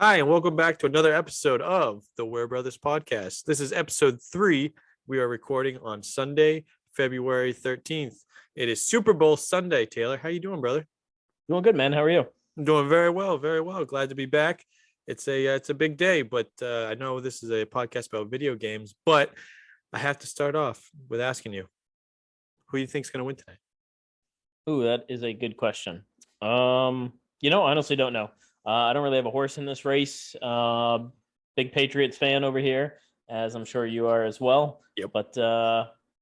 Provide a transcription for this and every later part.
Hi, and welcome back to another episode of the Weir Brothers podcast. This is episode 3. We are recording on Sunday, February 13th. It is Super Bowl Sunday. Taylor, how you doing, brother? Doing good, man. How are you? I'm doing very well, very well. Glad to be back. It's a big day, but I know this is a podcast about video games, but I have to start off with asking you, who do you think is going to win today? Ooh, that is a good question. I honestly don't know. I don't really have a horse in this race. Big Patriots fan over here, as I'm sure you are as well. Yep. But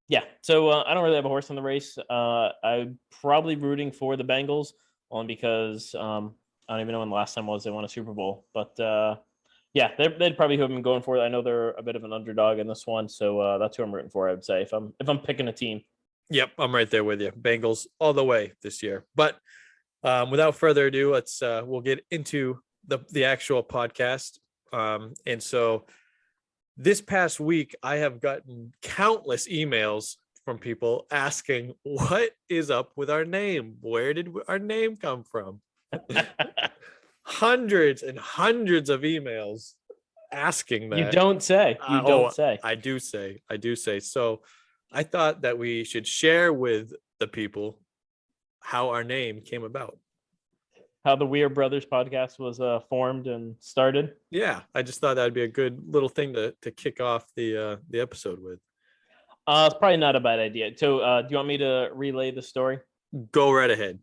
yeah, so I don't really have a horse in the race. I'm probably rooting for the Bengals, only because I don't even know when the last time was they won a Super Bowl. But yeah, they'd probably have been going for it. I know they're a bit of an underdog in this one, so that's who I'm rooting for. I would say if I'm picking a team. Yep, I'm right there with you. Bengals all the way this year. But without further ado, we'll get into the actual podcast. And so this past week, I have gotten countless emails from people asking, what is up with our name? Where did our name come from? Hundreds and hundreds of emails asking that. You don't say. You don't say. I do say. So I thought that we should share with the people how our name came about. How the Weir Brothers podcast was formed and started. Yeah, I just thought that'd be a good little thing to kick off the episode with. It's probably not a bad idea. So do you want me to relay the story? Go right ahead.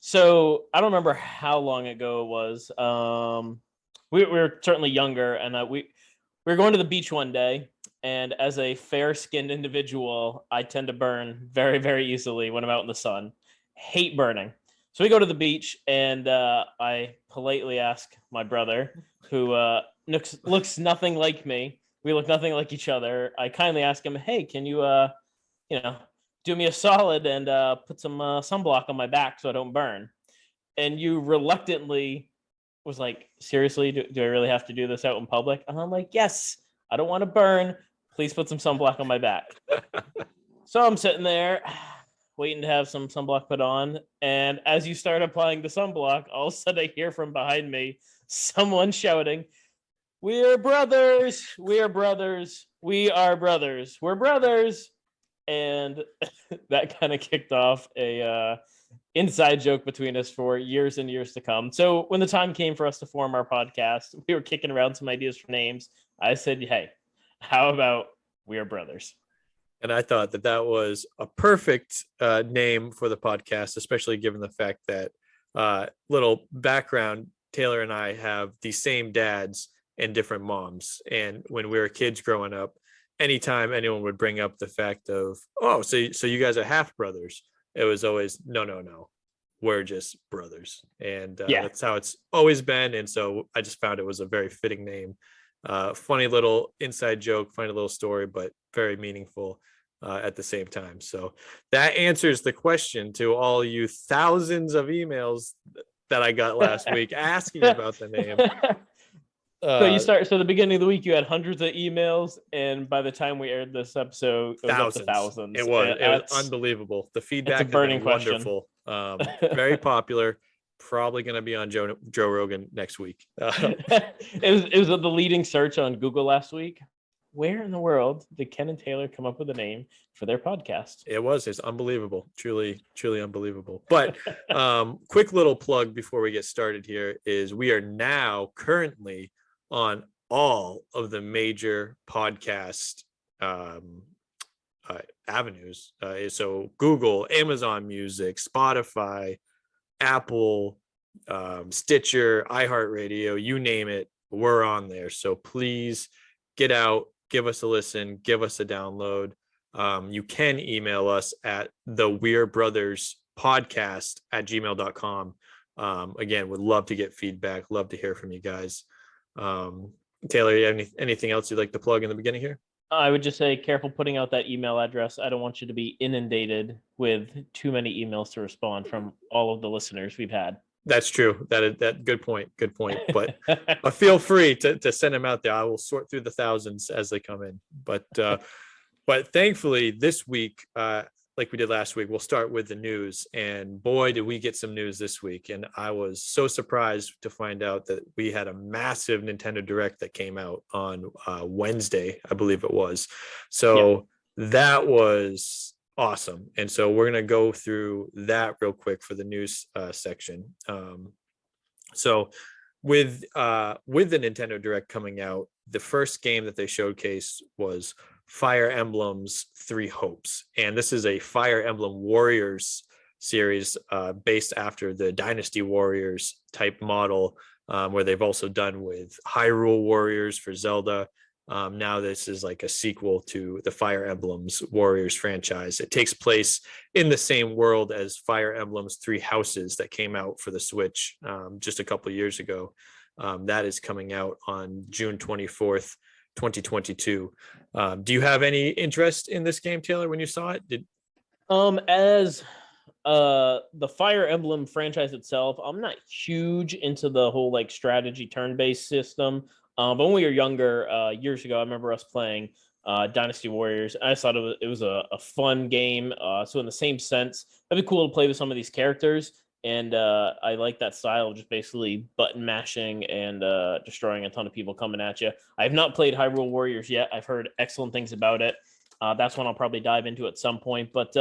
So I don't remember how long ago it was. We were certainly younger, and we were going to the beach one day. And as a fair-skinned individual, I tend to burn very, very easily when I'm out in the sun. Hate burning. So we go to the beach, and I politely ask my brother, who looks nothing like me. We look nothing like each other. I kindly ask him, "Hey, can you, do me a solid and put some sunblock on my back so I don't burn?" And you reluctantly was like, "Seriously, do I really have to do this out in public?" And I'm like, "Yes, I don't want to burn. Please put some sunblock on my back." So I'm sitting there waiting to have some sunblock put on. And as you start applying the sunblock, all of a sudden I hear from behind me someone shouting, "We're brothers. We're brothers. We are brothers. We're brothers." And that kind of kicked off a inside joke between us for years and years to come. So when the time came for us to form our podcast, we were kicking around some ideas for names. I said, "Hey, how about We Are Brothers?" And I thought that was a perfect name for the podcast, especially given the fact that little background, Taylor and I have the same dads and different moms. And when we were kids growing up, anytime anyone would bring up the fact of, "Oh, so you guys are half brothers," it was always, no, we're just brothers. And That's how it's always been. And so I just found it was a very fitting name. Funny little inside joke, funny little story, but very meaningful at the same time. So that answers the question to all you thousands of emails that I got last week asking about the name. So the beginning of the week, you had hundreds of emails, and by the time we aired this episode, it was up to thousands. It was unbelievable. The feedback has been wonderful. Very popular. Probably going to be on Joe Rogan next week. It was the leading search on Google last week. Where in the world did Ken and Taylor come up with a name for their podcast? It's unbelievable. Truly unbelievable. But quick little plug before we get started here is we are now currently on all of the major podcast avenues. So Google, Amazon Music, Spotify, Apple, Stitcher, iHeartRadio, you name it, we're on there. So please get out, give us a listen, give us a download. You can email us at the Weir Brothers podcast at gmail.com. Again, would love to get feedback, love to hear from you guys. Taylor, you have anything else you'd like to plug in the beginning here? I would just say, careful putting out that email address. I don't want you to be inundated with too many emails to respond from all of the listeners we've had. That's true. That good point. But feel free to send them out there. I will sort through the thousands as they come in. But thankfully this week, like we did last week, we'll start with the news. And boy, did we get some news this week. And I was so surprised to find out that we had a massive Nintendo Direct that came out on Wednesday, I believe it was. Yeah. So that was awesome. And so we're going to go through that real quick for the news section. So with the Nintendo Direct coming out, the first game that they showcased was Fire Emblem's Three Hopes, and this is a Fire Emblem Warriors series based after the Dynasty Warriors type model, where they've also done with Hyrule Warriors for Zelda. Now this is like a sequel to the Fire Emblem's Warriors franchise. It takes place in the same world as Fire Emblem's Three Houses that came out for the Switch just a couple years ago. That is coming out on June 24th, 2022. Do you have any interest in this game, Taylor, when you saw it? As the Fire Emblem franchise itself, I'm not huge into the whole like strategy turn-based system. But when we were younger, years ago, I remember us playing Dynasty Warriors. I just thought it was a fun game. So in the same sense, it'd be cool to play with some of these characters. And I like that style of just basically button mashing and destroying a ton of people coming at you. I have not played Hyrule Warriors yet. I've heard excellent things about it. That's one I'll probably dive into at some point. But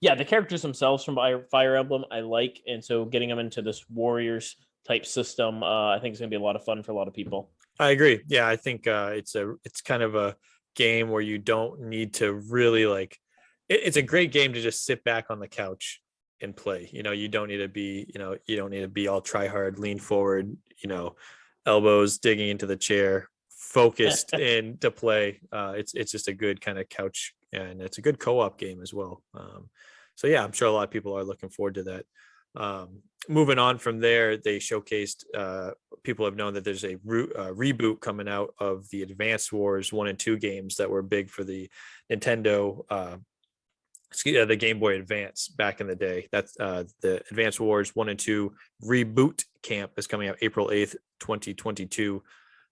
yeah, the characters themselves from Fire Emblem I like. And so getting them into this Warriors type system, I think is going to be a lot of fun for a lot of people. I agree. Yeah, I think it's kind of a game where you don't need to really like. It's a great game to just sit back on the couch and play. You don't need to be, you don't need to be all try hard, lean forward, elbows digging into the chair, focused in to play. It's just a good kind of couch, and it's a good co-op game as well. So yeah, I'm sure a lot of people are looking forward to that. Moving on from there, they showcased, people have known that there's a reboot coming out of the Advance Wars 1 and 2 games that were big for the Nintendo, the Game Boy Advance back in the day. That's the Advance Wars 1 and 2 reboot camp is coming out April 8th, 2022.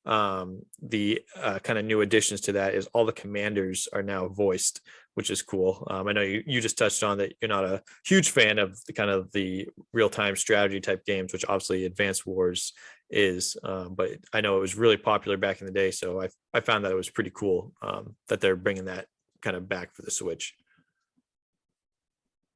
The kind of new additions to that is all the commanders are now voiced, which is cool. I know you just touched on that you're not a huge fan of the kind of the real-time strategy type games, which obviously Advanced Wars is, but I know it was really popular back in the day, so I found that it was pretty cool that they're bringing that kind of back for the Switch.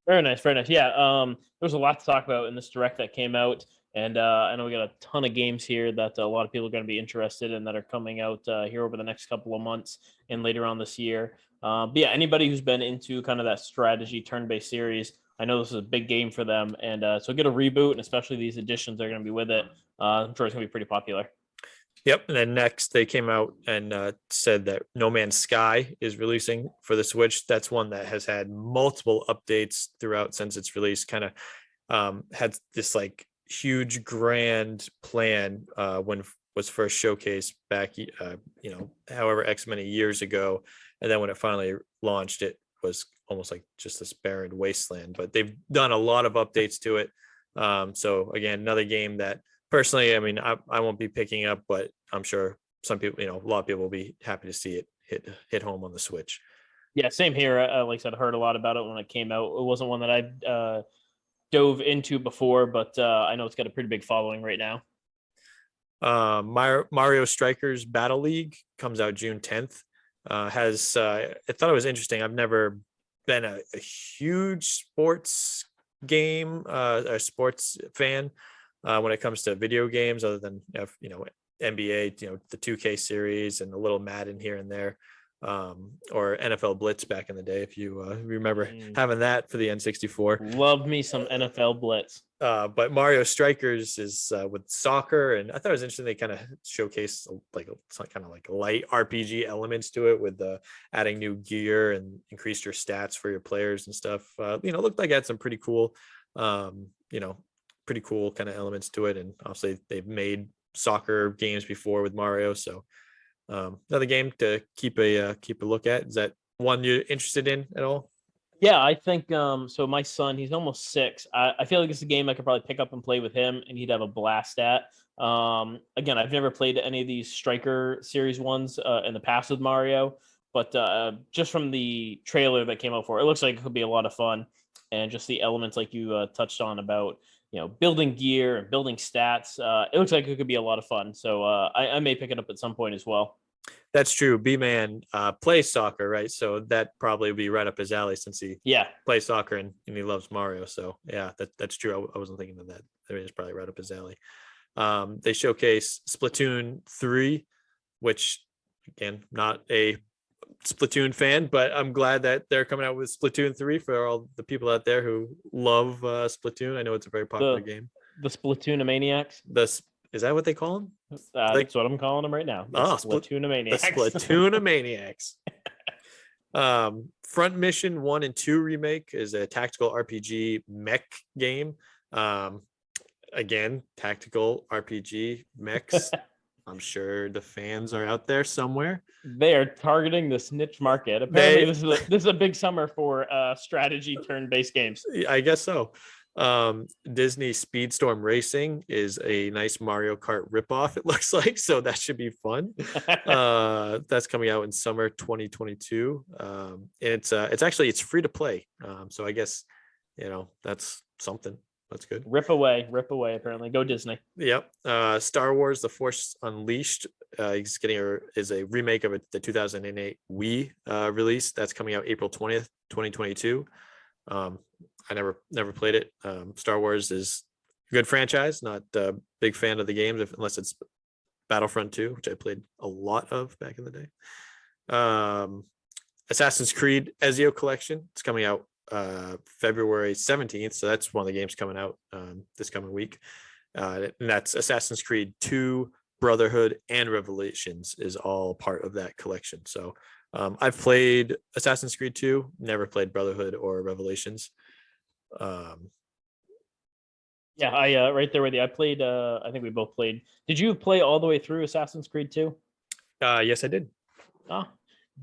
Very nice, very nice. Yeah, there's a lot to talk about in this direct that came out, and I know we got a ton of games here that a lot of people are going to be interested in that are coming out here over the next couple of months and later on this year. But yeah, anybody who's been into kind of that strategy turn-based series, I know this is a big game for them, and so get a reboot, and especially these additions that are going to be with it. I'm sure it's going to be pretty popular. Yep. And then next they came out and said that No Man's Sky is releasing for the Switch. That's one that has had multiple updates throughout since its release. Kind of had this like huge grand plan when was first showcased back, however X many years ago. And then when it finally launched, it was almost like just this barren wasteland. But they've done a lot of updates to it. So again, another game that personally, I mean, I won't be picking up, but I'm sure some people, a lot of people will be happy to see it hit home on the Switch. Yeah, same here. Like I said, I heard a lot about it when it came out. It wasn't one that I dove into before, but I know it's got a pretty big following right now. Mario Strikers Battle League comes out June 10th. I thought it was interesting. I've never been a huge sports game, a sports fan when it comes to video games, other than NBA, the 2K series and a little Madden here and there, or NFL Blitz back in the day, if you remember having that for the N64. Love me some NFL Blitz. But Mario Strikers is with soccer, and I thought it was interesting. They kind of showcase like kind of like light RPG elements to it, with adding new gear and increased your stats for your players and stuff. Looked like it had some pretty cool, pretty cool kind of elements to it. And obviously they've made soccer games before with Mario, so another game to keep a look at. Is that one you're interested in at all? Yeah, I think so. My son, he's almost 6. I feel like it's a game I could probably pick up and play with him, and he'd have a blast at. Again, I've never played any of these Striker series ones in the past with Mario, but just from the trailer that came out for it, it looks like it could be a lot of fun, and just the elements like you touched on about building gear and building stats. It looks like it could be a lot of fun. So I may pick it up at some point as well. That's true. B-Man plays soccer, right? So that probably would be right up his alley since he plays soccer and he loves Mario. So yeah, that's true. I wasn't thinking of that. It is probably right up his alley. They showcase Splatoon 3, which again, not a Splatoon fan, but I'm glad that they're coming out with Splatoon 3 for all the people out there who love Splatoon. I know it's a very popular game. The Splatoon-maniacs. Is that what they call them? That's what I'm calling them right now. The Splatoon-maniacs. The Splatoon-maniacs. Front Mission 1 and 2 remake is a tactical RPG mech game. Again, tactical RPG mechs. I'm sure the fans are out there somewhere. They are targeting this niche market. Apparently, this is a big summer for strategy turn-based games. I guess so. Disney Speedstorm Racing is a nice Mario Kart ripoff, it looks like, so that should be fun. That's coming out in summer 2022. And it's free to play. So I guess that's something. That's good. Rip away, apparently. Go Disney. Yep. Star Wars The Force Unleashed is a remake of the 2008 Wii release. That's coming out April 20th, 2022. I never played it. Star Wars is a good franchise. Not a big fan of the games unless it's Battlefront 2, which I played a lot of back in the day. Assassin's Creed Ezio Collection. It's coming out February 17th. So that's one of the games coming out this coming week. And that's Assassin's Creed 2, Brotherhood, and Revelations is all part of that collection. So I've played Assassin's Creed 2, never played Brotherhood or Revelations. I right there with you. I played I think we both played. Did you play all the way through Assassin's Creed 2? Yes, I did.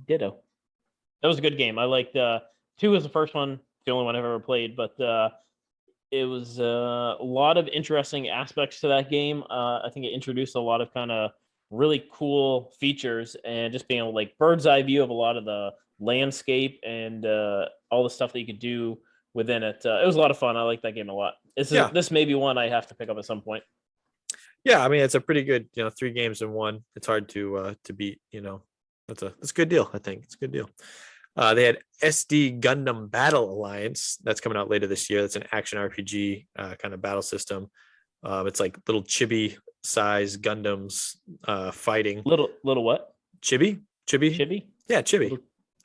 Ditto. That was a good game. I liked 2 was the first one, the only one I've ever played, but it was a lot of interesting aspects to that game. I think it introduced a lot of kind of really cool features, and just being able bird's eye view of a lot of the landscape and all the stuff that you could do within it. It was a lot of fun. I like that game a lot. This may be one I have to pick up at some point. Yeah, I mean, it's a pretty good 3 games in one. It's hard to beat. That's a good deal. I think it's a good deal. They had SD Gundam Battle Alliance. That's coming out later this year. That's an action RPG kind of battle system. It's like little chibi size Gundams fighting. Little what? Chibi? Yeah, chibi.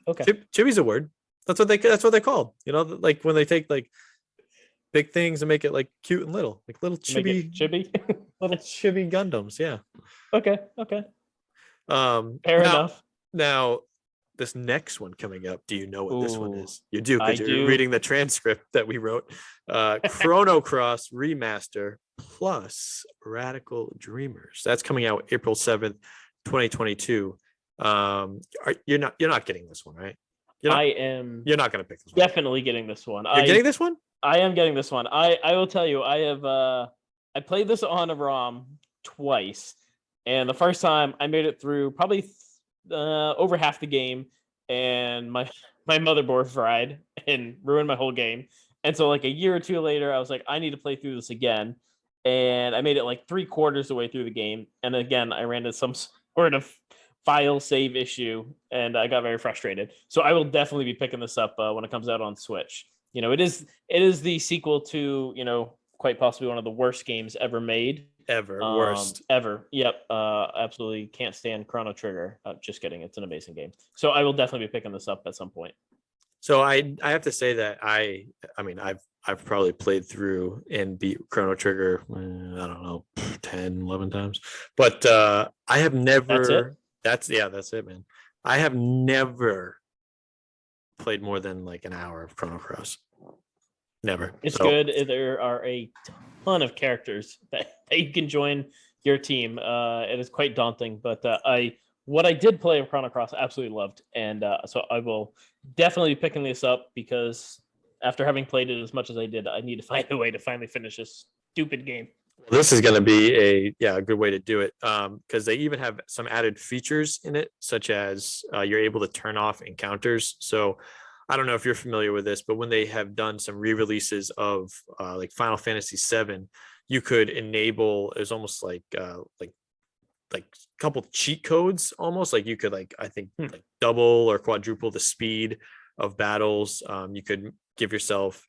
Okay. Chibi's a word. That's what they're called. Like when they take big things and make it cute and little, little chibi little chibi Gundams. Yeah. Okay. Fair enough. Now, this next one coming up, do you know what this one is? You do, because you're do. reading the transcript that we wrote. Chrono Cross Remaster plus Radical Dreamers. That's coming out April 7th, 2022. You're not getting this one, right? You're not going to pick this one. Definitely getting this one. You're getting this one? I am getting this one. I will tell you, I have I played this on a ROM twice, and the first time I made it through probably over half the game, and my motherboard fried and ruined my whole game. And so a year or two later, I was like, I need to play through this again, and I made it 3/4 of the way through the game, and again I ran into some sort of file save issue, and I got very frustrated. So I will definitely be picking this up when it comes out on Switch. It is the sequel to quite possibly one of the worst games ever made. Worst ever. Yep. Absolutely can't stand Chrono Trigger. Just kidding. It's an amazing game. So I will definitely be picking this up at some point. So I have to say that I mean I've probably played through and beat Chrono Trigger, I don't know, 10, 11 times. But I have never. That's it, man. I have never played more than an hour of Chrono Cross. Never. It's good. There are a ton of characters that you can join your team. It is quite daunting, but what I did play of Chrono Cross, I absolutely loved, and so I will definitely be picking this up, because after having played it as much as I did, I need to find a way to finally finish this stupid game. This is going to be a good way to do it, because they even have some added features in it, such as you're able to turn off encounters. So I don't know if you're familiar with this, but when they have done some re-releases of like Final Fantasy VII, you could enable. It's almost like a couple cheat codes, almost like you could, like, I think, like double or quadruple the speed of battles. You could give yourself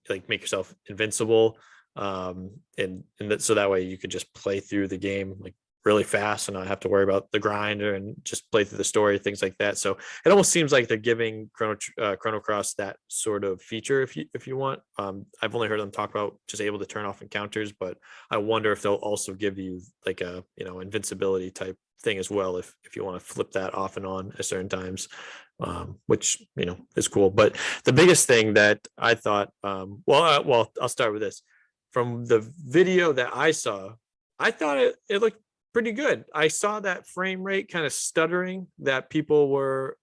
like make yourself invincible, so that way you could just play through the game like really fast and not have to worry about the grinder and just play through the story, things like that. So it almost seems like they're giving Chrono Cross that sort of feature if you want. I've only heard them talk about just able to turn off encounters, but I wonder if they'll also give you like a invincibility type thing as well if you want to flip that off and on at certain times, which is cool. But the biggest thing that I thought, well, I'll start with this. From the video that I saw, I thought it looked pretty good. I saw that frame rate kind of stuttering that people were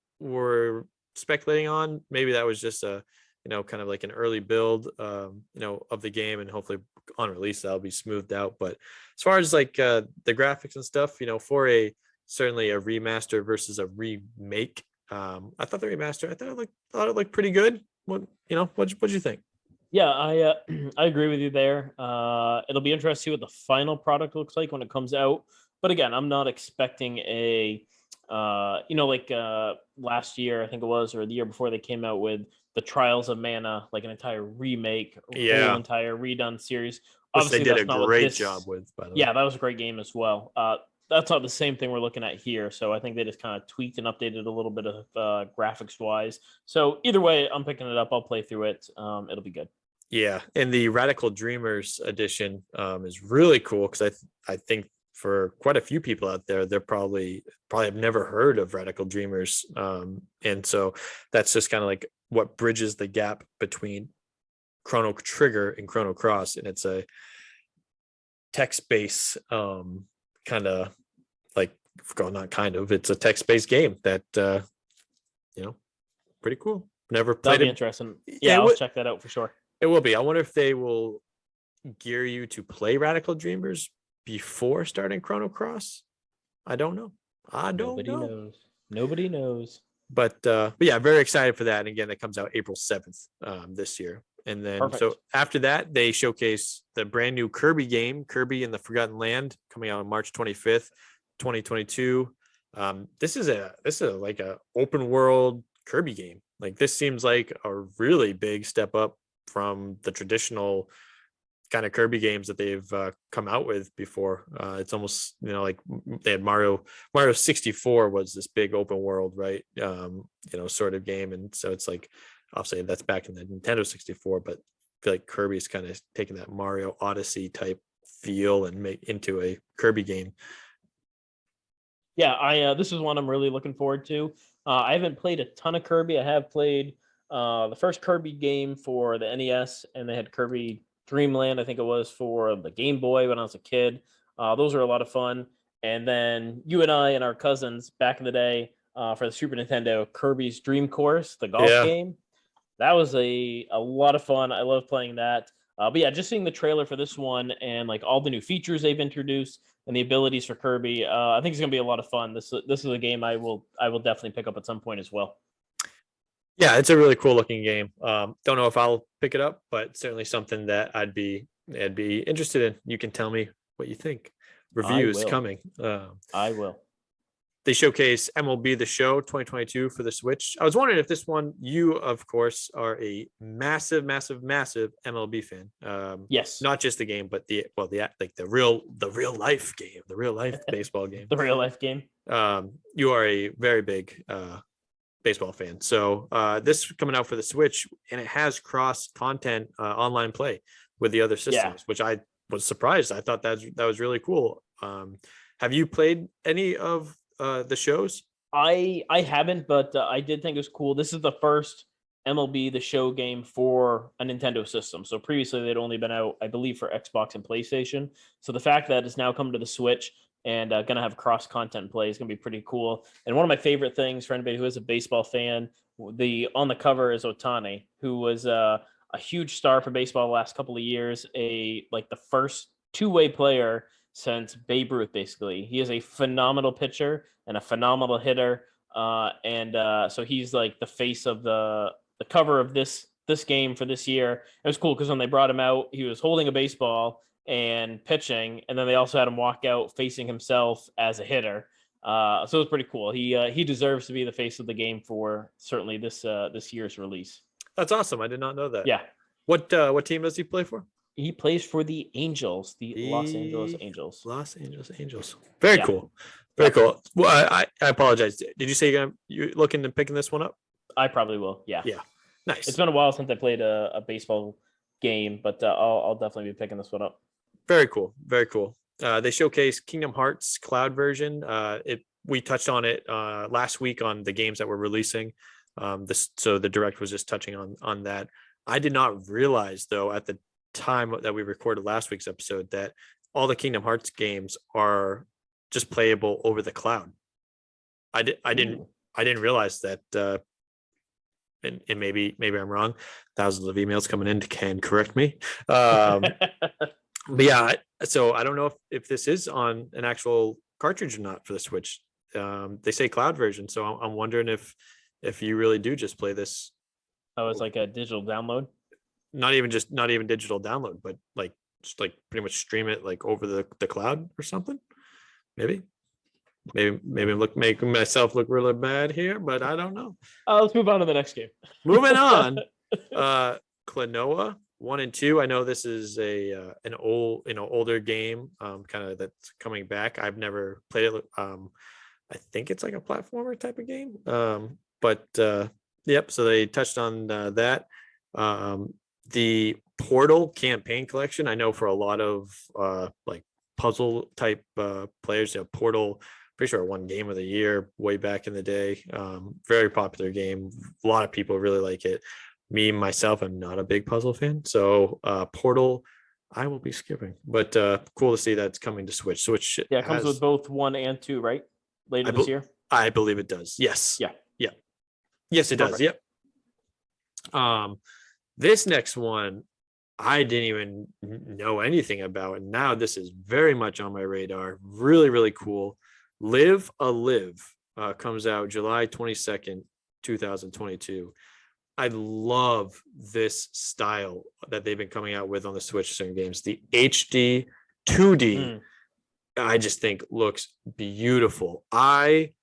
speculating on. Maybe that was just a kind of like an early build of the game, and hopefully on release that'll be smoothed out. But as far as like the graphics and stuff, for certainly a remaster versus a remake, I thought the remaster, I thought it looked pretty good. What'd you think? Yeah, I I agree with you there. It'll be interesting to see what the final product looks like when it comes out. But again, I'm not expecting a like last year I think it was, or the year before, they came out with the Trials of Mana, like an entire remake, whole Yeah, entire redone series. which they Obviously, did a that's not what great job this. with, by the way. Yeah, that was a great game as well. That's not the same thing we're looking at here. So I think they just kind of tweaked and updated a little bit of graphics wise. So either way, I'm picking it up. I'll play through it. It'll be good. Yeah, and the Radical Dreamers edition is really cool because I think for quite a few people out there, they're probably have never heard of Radical Dreamers, and so that's just kind of like what bridges the gap between Chrono Trigger and Chrono Cross, and it's a text-based kind of like, well, not kind of, it's a text-based game that you know pretty cool. Never That'll played be it. interesting. Yeah, Yeah, I'll check that out for sure. it will be. I wonder if they will gear you to play Radical Dreamers before starting Chrono Cross. I don't know. I don't Nobody know. knows. Nobody knows. But yeah, very excited for that. And again, that comes out April 7th this year. And then so Perfect. after that, they showcase the brand new Kirby game, Kirby in the Forgotten Land, coming out on March 25th, 2022. This is like a open world Kirby game. Like, this seems like a really big step up from the traditional kind of Kirby games that they've come out with before. It's almost like they had Mario 64 was this big open world, right? Sort of game, and so it's like, I'll say that's back in the Nintendo 64, but I feel like Kirby's kind of taking that Mario Odyssey type feel and make into a Kirby game. Yeah, I this is one I'm really looking forward to. I haven't played a ton of Kirby. I have played the first Kirby game for the NES, and they had Kirby Dreamland, I think it was, for the Game Boy when I was a kid. Those are a lot of fun. And then you and I and our cousins back in the day, for the Super Nintendo, Kirby's Dream Course, the golf Yeah, game. That was a lot of fun. I love playing that. But yeah, just seeing the trailer for this one and like all the new features they've introduced and the abilities for Kirby, I think it's gonna be a lot of fun. This is a game I will definitely pick up at some point as well. yeah, it's a really cool looking game. Don't know if I'll pick it up, but certainly something that I'd be interested in. You can tell me what you think. I Reviews will. coming. I will. They showcase MLB The Show 2022 for the Switch. I was wondering if this one, you of course are a massive, massive, massive MLB fan. Yes, Not just the game, but the real life game, the real life baseball game. the real life game. You are a very big baseball fan. So this coming out for the Switch, and it has cross content online play with the other Yeah, systems, which I was surprised. I thought that was really cool. Have you played any of the shows? I haven't, but I did think it was cool. This is the first MLB The Show game for a Nintendo system. So previously they'd only been out, I believe, for Xbox and PlayStation. So the fact that it's now come to the Switch and going to have cross content play is going to be pretty cool. And one of my favorite things for anybody who is a baseball fan, the on the cover is Otani, who was a huge star for baseball the last couple of years. A like the first two-way player since Babe Ruth. Basically, he is a phenomenal pitcher and a phenomenal hitter. So he's like the face of the cover of this game for this year. It was cool because when they brought him out, he was holding a baseball and pitching, and then they also had him walk out facing himself as a hitter. So it was pretty cool. He deserves to be the face of the game for certainly this year's release. That's awesome. I did not know that. Yeah, What team does he play for? he plays for the Angels, the Los Angeles Angels. Los Angeles Angels. Very Yeah. cool. Very cool. Well, I apologize. Did you say you're looking to picking this one up? I probably will. Yeah. Yeah. Nice. It's been a while since I played a baseball game, but I'll definitely be picking this one up. Very cool. Very cool. They showcased Kingdom Hearts Cloud version. We touched on it last week on the games that we're releasing. So the direct was just touching on that. I did not realize though at the time that we recorded last week's episode that all the Kingdom Hearts games are just playable over the cloud. I didn't realize that. And maybe I'm wrong. Thousands of emails coming in can correct me. But yeah, so I don't know if this is on an actual cartridge or not for the Switch. They say cloud version, so I'm wondering if you really do just play this. Oh, it's like a digital download. Not even digital download, but like just like pretty much stream it like over the cloud or something. Maybe I'm making myself look really bad here, but I don't know. Let's move on to the next game. Moving on. Klonoa 1 and 2. I know this is an older game, kind of that's coming back. I've never played it. I think it's like a platformer type of game. Yep. So they touched on that. The Portal campaign collection. I know for a lot of like puzzle type players, Portal. Pretty sure it won Game of the Year way back in the day. Very popular game. A lot of people really like it. Me myself, I'm not a big puzzle fan, so Portal I will be skipping. But cool to see that it's coming to Switch. Switch, yeah, it comes with both 1 and 2, right? Later this year. I believe it does. Yes. Yeah. Yes, it does. Yep. This next one, I didn't even know anything about, and now this is very much on my radar. Really, really cool. Live a Live comes out July 22nd, 2022. I love this style that they've been coming out with on the Switch certain games. The HD 2D, I just think looks beautiful. I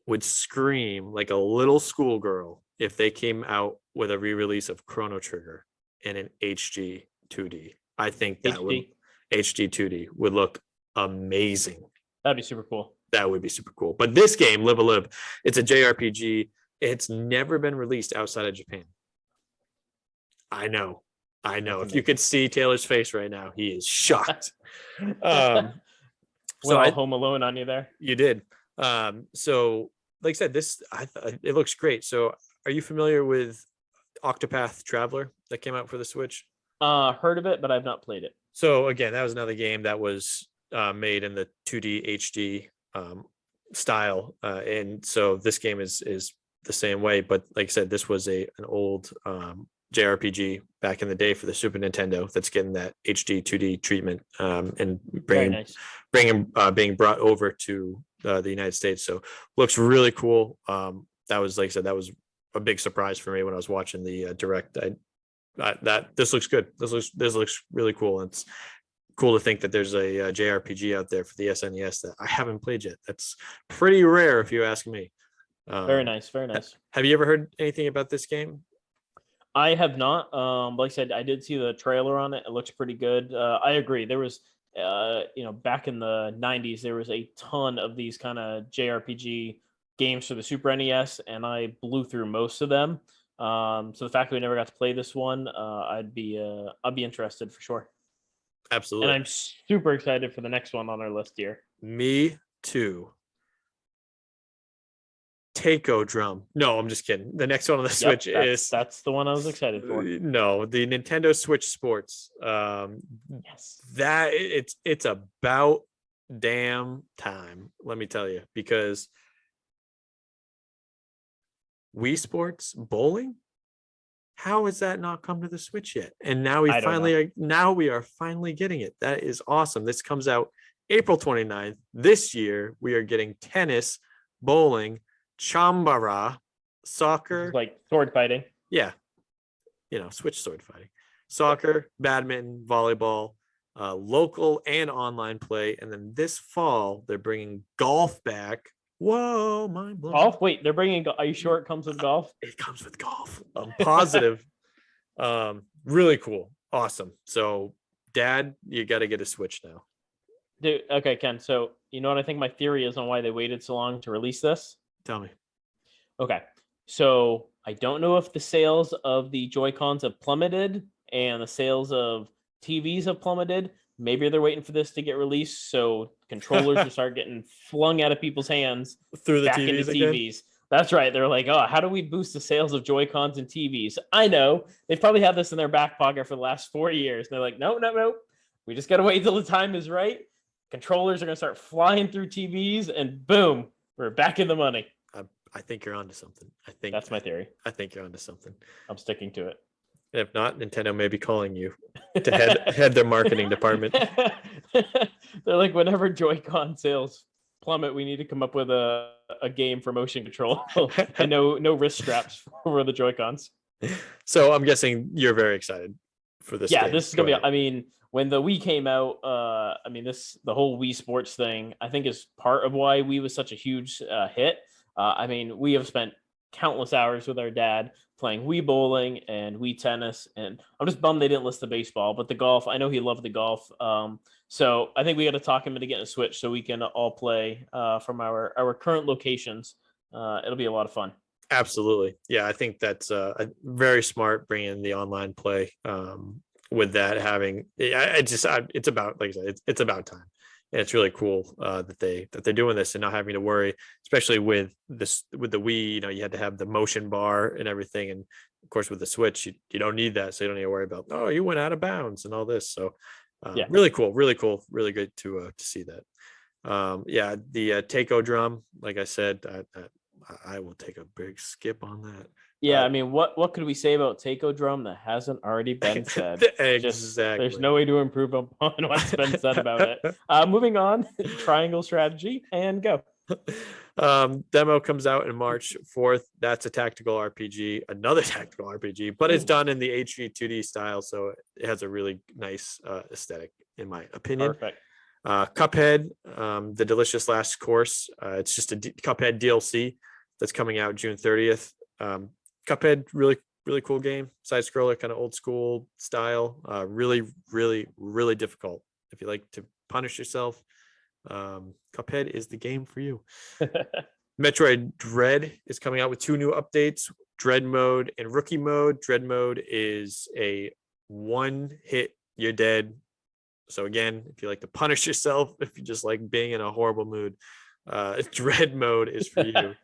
would scream like a little schoolgirl if they came out with a re-release of Chrono Trigger in an HD 2D. I think that would HD 2D would look amazing. That'd be super cool. That would be super cool. But this game, Live a Live, it's a JRPG. It's never been released outside of Japan. I know. If you could see Taylor's face right now, he is shocked. Home Alone on you there. You did. So like I said, it looks great. So are you familiar with Octopath Traveler that came out for the Switch? Heard of it, but I've not played it. So again, that was another game that was made in the 2D HD style, and so this game is the same way. But like I said, this was an old JRPG back in the day for the Super Nintendo that's getting that HD 2D treatment, and being brought over to the United States. So looks really cool. That was, like I said, that was a big surprise for me when I was watching the direct. This looks good. This looks really cool. And it's cool to think that there's a JRPG out there for the SNES that I haven't played yet. That's pretty rare, if you ask me. Very nice. Have you ever heard anything about this game? I have not. Like I said, I did see the trailer on it. It looks pretty good. I agree. There was, back in the 90s, there was a ton of these kind of JRPG games for the Super NES, and I blew through most of them. So the fact that we never got to play this one, I'd be interested for sure. Absolutely. And I'm super excited for the next one on our list here. Me too. Taiko Drum. No, I'm just kidding. The next one on the Switch that's the one I was excited for. No, the Nintendo Switch Sports. Yes. That it's about damn time, let me tell you, because Wii Sports bowling How has that not come to the Switch yet? And now we I don't know. are finally getting it. That is awesome. This comes out April 29th. This year, we are getting tennis, bowling, chambara, soccer. Like sword fighting. Yeah. Switch sword fighting, soccer, badminton, volleyball, local and online play. And then this fall, they're bringing golf back. Whoa, mind blown. Golf? Wait, they're bringing. Are you sure it comes with golf? It comes with golf. I'm positive. Really cool. Awesome. So, Dad, you got to get a Switch now. Dude, okay, Ken. So, you know what I think my theory is on why they waited so long to release this? Tell me. Okay. So, I don't know if the sales of the Joy-Cons have plummeted and the sales of TVs have plummeted. Maybe they're waiting for this to get released so controllers will start getting flung out of people's hands Through the back TVs into again? TVs. That's right. They're like, oh, how do we boost the sales of Joy-Cons and TVs? I know. They've probably had this in their back pocket for the last 4 years. They're like, no. We just got to wait till the time is right. Controllers are going to start flying through TVs and boom, we're back in the money. I think you're onto something. That's my theory. I think you're onto something. I'm sticking to it. If not, Nintendo may be calling you to head their marketing department. They're like, whenever Joy-Con sales plummet, we need to come up with a game for motion control and no wrist straps for the Joy-Cons. So I'm guessing you're very excited for this. Yeah, game this is gonna be. out. I mean, when the Wii came out, the whole Wii Sports thing, I think is part of why Wii was such a huge hit. I mean, we have spent countless hours with our dad playing Wii bowling and Wii tennis, and I'm just bummed they didn't list the baseball, but the golf, I know he loved the golf. So I think we got to talk him into getting a Switch so we can all play from our current locations. It'll be a lot of fun. Absolutely. Yeah, I think that's very smart bringing the online play with that having. It's about, like I said, it's about time. And it's really cool that they're doing this and not having to worry, especially with the Wii. You had to have the motion bar and everything, and of course with the Switch, you don't need that, so you don't need to worry about you went out of bounds and all this. So Yeah. really cool, really good to see that. The Taiko drum, like I said, I will take a big skip on that. Yeah, I mean, what could we say about Taiko drum that hasn't already been said? Exactly. There's no way to improve upon what's been said about it. Moving on, triangle strategy, and go. Demo comes out in March 4th. That's a tactical RPG, another tactical RPG, but it's done in the HD 2D style, so it has a really nice aesthetic, in my opinion. Perfect. Cuphead, the Delicious Last Course. It's just a Cuphead DLC that's coming out June 30th. Cuphead, really cool game, side scroller, kind of old school style. Really difficult. If you like to punish yourself, Cuphead is the game for you. Metroid Dread is coming out with 2 new updates: Dread Mode and Rookie Mode. Dread Mode is a one hit, you're dead. So again, if you like to punish yourself, if you just like being in a horrible mood, Dread Mode is for you.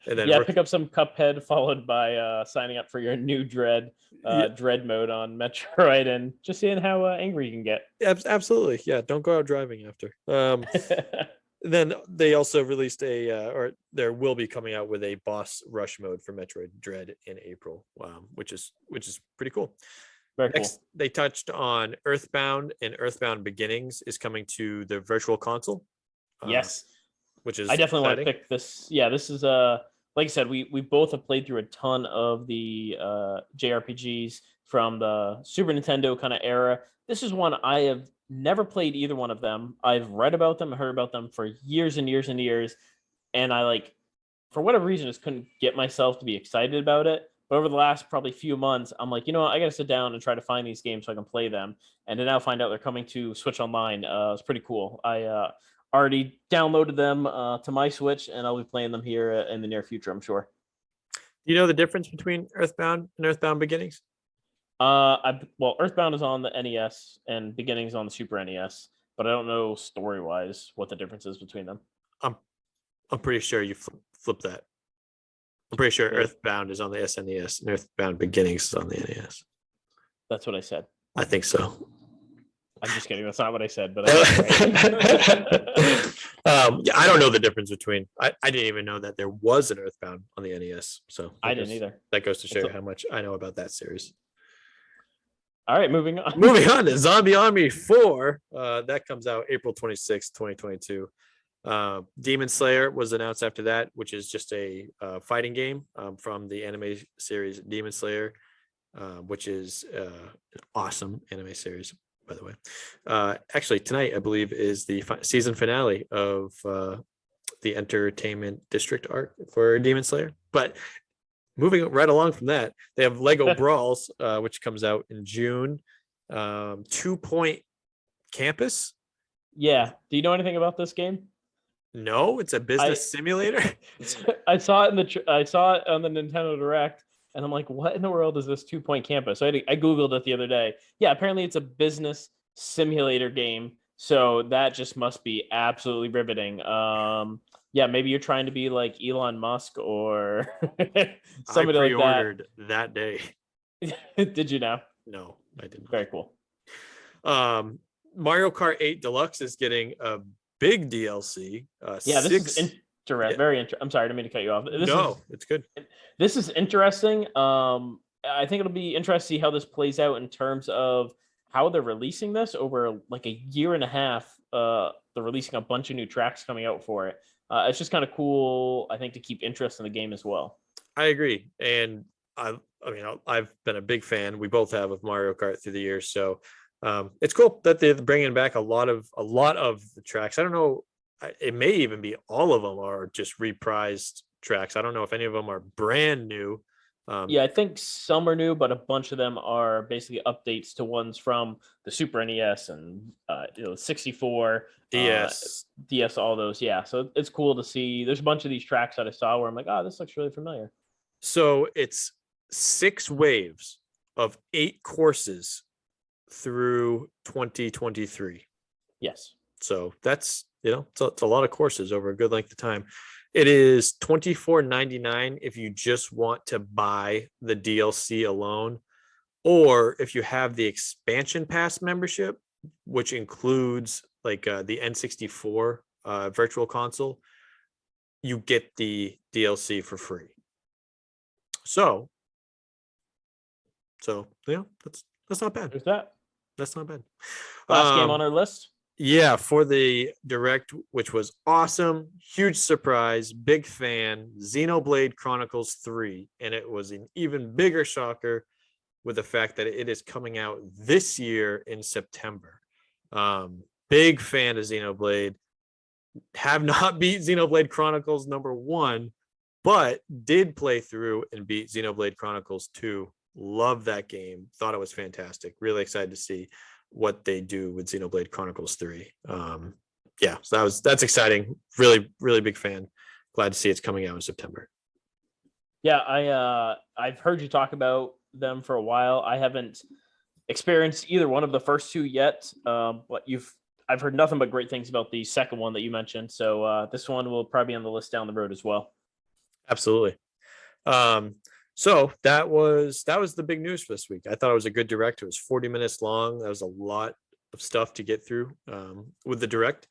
And then pick up some Cuphead followed by signing up for your new Dread Mode on Metroid and just seeing how angry you can get. Absolutely. Yeah, don't go out driving after. Then they also released or there will be coming out with a boss rush mode for Metroid Dread in April, which is pretty cool. Very Next, cool. they touched on Earthbound, and Earthbound Beginnings is coming to the Virtual Console. Yes, which is I definitely exciting. want to pick this. Yeah, this is like I said, we both have played through a ton of the JRPGs from the Super Nintendo kind of era. This is one I have never played either one of them. I've read about them, heard about them for years and years and years, and I for whatever reason just couldn't get myself to be excited about it. But over the last probably few months, I'm like, I got to sit down and try to find these games so I can play them. And to now find out they're coming to Switch Online, it's pretty cool. I already downloaded them to my Switch, and I'll be playing them here in the near future, I'm sure. Do you know the difference between Earthbound and Earthbound Beginnings? Earthbound is on the NES and Beginnings on the Super NES, but I don't know story-wise what the difference is between them. I'm pretty sure you flip that. I'm pretty sure Earthbound is on the SNES and Earthbound Beginnings is on the NES. That's what I said. I think so. I'm just kidding. That's not what I said, but I Yeah, I don't know the difference between. I didn't even know that there was an Earthbound on the NES. So I didn't either. that goes to show It's you how much I know about that series. all right, moving on. Moving on to Zombie Army 4. That comes out April 26, 2022. Demon Slayer was announced after that, which is just a fighting game from the anime series Demon Slayer, which is an awesome anime series, by the way. Actually, tonight, I believe, is the season finale of the Entertainment District arc for Demon Slayer. But moving right along from that, they have Lego Brawls, which comes out in June. 2 Point Campus. Yeah. Do you know anything about this game? No, it's a business simulator. I saw it I saw it on the Nintendo Direct, and I'm like, what in the world is this 2 Point Campus? So I googled it the other day. Yeah, apparently it's a business simulator game. So that just must be absolutely riveting. Yeah, maybe you're trying to be like Elon Musk or somebody I like pre-ordered that day. that. Did you know? No, I didn't. Very cool. Mario Kart 8 Deluxe is getting a big DLC. Yeah, this is Yeah. very interesting. I'm sorry, I didn't mean to cut you off. It's good. This is interesting. I think it'll be interesting to see how this plays out in terms of how they're releasing this over like a year and a half. They're releasing a bunch of new tracks coming out for it. It's just kind of cool, I think, to keep interest in the game as well. I agree, and I've been a big fan. We both have of Mario Kart through the years, so it's cool that they're bringing back a lot of the tracks. I don't know, it may even be all of them are just reprised tracks. I don't know if any of them are brand new. Yeah, I think some are new, but a bunch of them are basically updates to ones from the Super NES and 64, DS, all those. Yeah, so it's cool to see. There's a bunch of these tracks that I saw where I'm like, oh, this looks really familiar. So it's 6 waves of 8 courses through 2023. Yes. So that's it's a lot of courses over a good length of time. It is $24.99 if you just want to buy the DLC alone, or if you have the expansion pass membership, which includes like the N64 virtual console, you get the DLC for free. So that's not bad. There's that. That's not bad. Last game on our list. Yeah, for the Direct, which was awesome, huge surprise, big fan, Xenoblade Chronicles 3, and it was an even bigger shocker with the fact that it is coming out this year in September. Big fan of Xenoblade. Have not beat Xenoblade Chronicles number 1, but did play through and beat Xenoblade Chronicles 2. Love that game. Thought it was fantastic. Really excited to see what they do with Xenoblade Chronicles 3. Yeah, so that's exciting. Really, really big fan. Glad to see it's coming out in September. Yeah, I've heard you talk about them for a while. I haven't experienced either one of the first 2 yet, but I've heard nothing but great things about the second one that you mentioned. So this one will probably be on the list down the road as well. Absolutely. So that was the big news for this week. I thought it was a good Direct. It was 40 minutes long. That was a lot of stuff to get through with the Direct,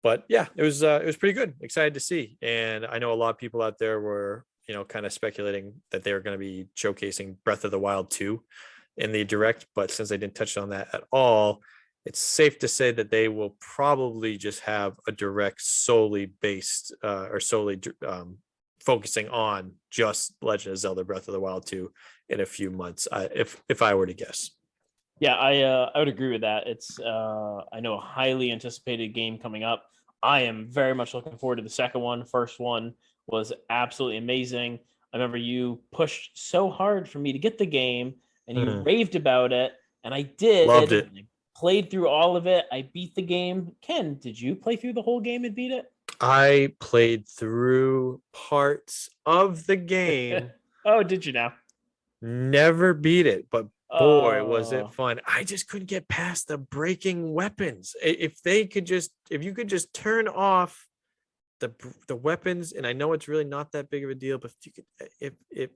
but yeah, it was pretty good. Excited to see, and I know a lot of people out there were kind of speculating that they were going to be showcasing Breath of the Wild 2 in the Direct, but since they didn't touch on that at all, it's safe to say that they will probably just have a Direct solely based or solely focusing on just Legend of Zelda Breath of the Wild 2 in a few months, if I were to guess. Yeah, I would agree with that. It's I know a highly anticipated game coming up. I am very much looking forward to the second one. First one was absolutely amazing. I remember you pushed so hard for me to get the game, and you raved about it, and I did. Loved it. I played through all of it. I beat the game. Ken, did you play through the whole game and beat it? I played through parts of the game. Oh, did you now? Never beat it, but boy, was it fun. I just couldn't get past the breaking weapons. If you could just turn off the weapons, and I know it's really not that big of a deal, but if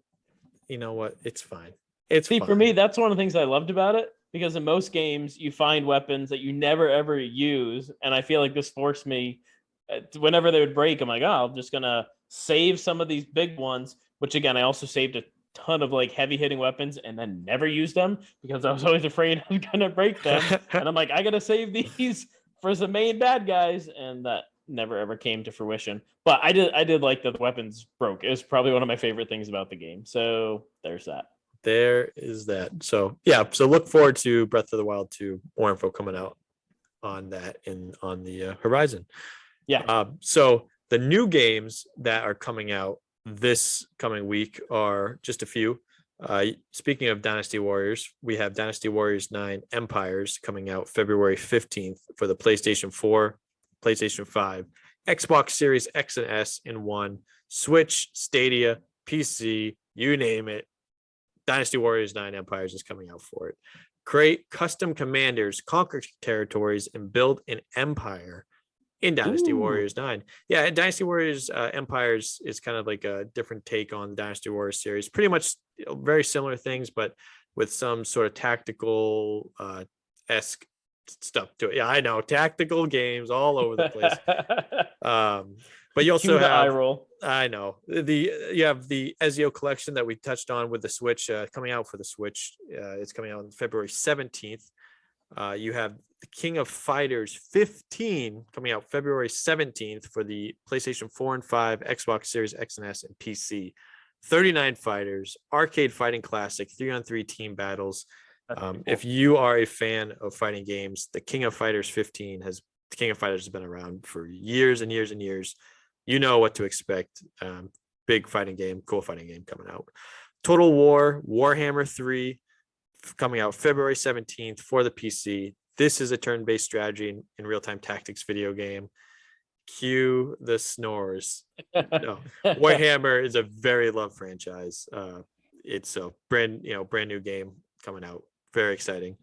you know what, it's fine. See, for me, that's one of the things I loved about it, because in most games you find weapons that you never ever use, and I feel like this forced me whenever they would break, I'm like, oh, I'm just gonna save some of these big ones. Which again, I also saved a ton of like heavy hitting weapons and then never used them because I was always afraid I was gonna break them. And I'm like, I gotta save these for some main bad guys, and that never ever came to fruition. But I did like that the weapons broke. It was probably one of my favorite things about the game. So there's that. There is that. So yeah, so look forward to Breath of the Wild 2, more info coming out on that on the horizon. Yeah. So the new games that are coming out this coming week are just a few. Speaking of Dynasty Warriors, we have Dynasty Warriors 9 Empires coming out February 15th for the PlayStation 4, PlayStation 5, Xbox Series X and S in one, Switch, Stadia, PC, you name it. Dynasty Warriors 9 Empires is coming out for it. Create custom commanders, conquer territories, and build an empire in Dynasty Warriors 9. Yeah, Dynasty Warriors Empires is kind of like a different take on the Dynasty Warriors series. Pretty much very similar things, but with some sort of tactical esque stuff to it. Yeah, I know, tactical games all over the place. But you also the eye have, roll. I know, you have the Ezio collection that we touched on with the Switch coming out for the Switch. It's coming out on February 17th. You have the King of Fighters 15 coming out February 17th for the PlayStation 4 and 5, Xbox Series X and S, and PC. 39 fighters, arcade fighting classic, 3-on-3 team battles. Cool. If you are a fan of fighting games, the King of Fighters 15 has been around for years and years and years. You know what to expect. Big fighting game, cool fighting game coming out. Total War, Warhammer 3 coming out February 17th for the PC. This is a turn-based strategy in real-time tactics video game. Cue the snores. No, Warhammer is a very loved franchise. It's a brand new game coming out. Very exciting.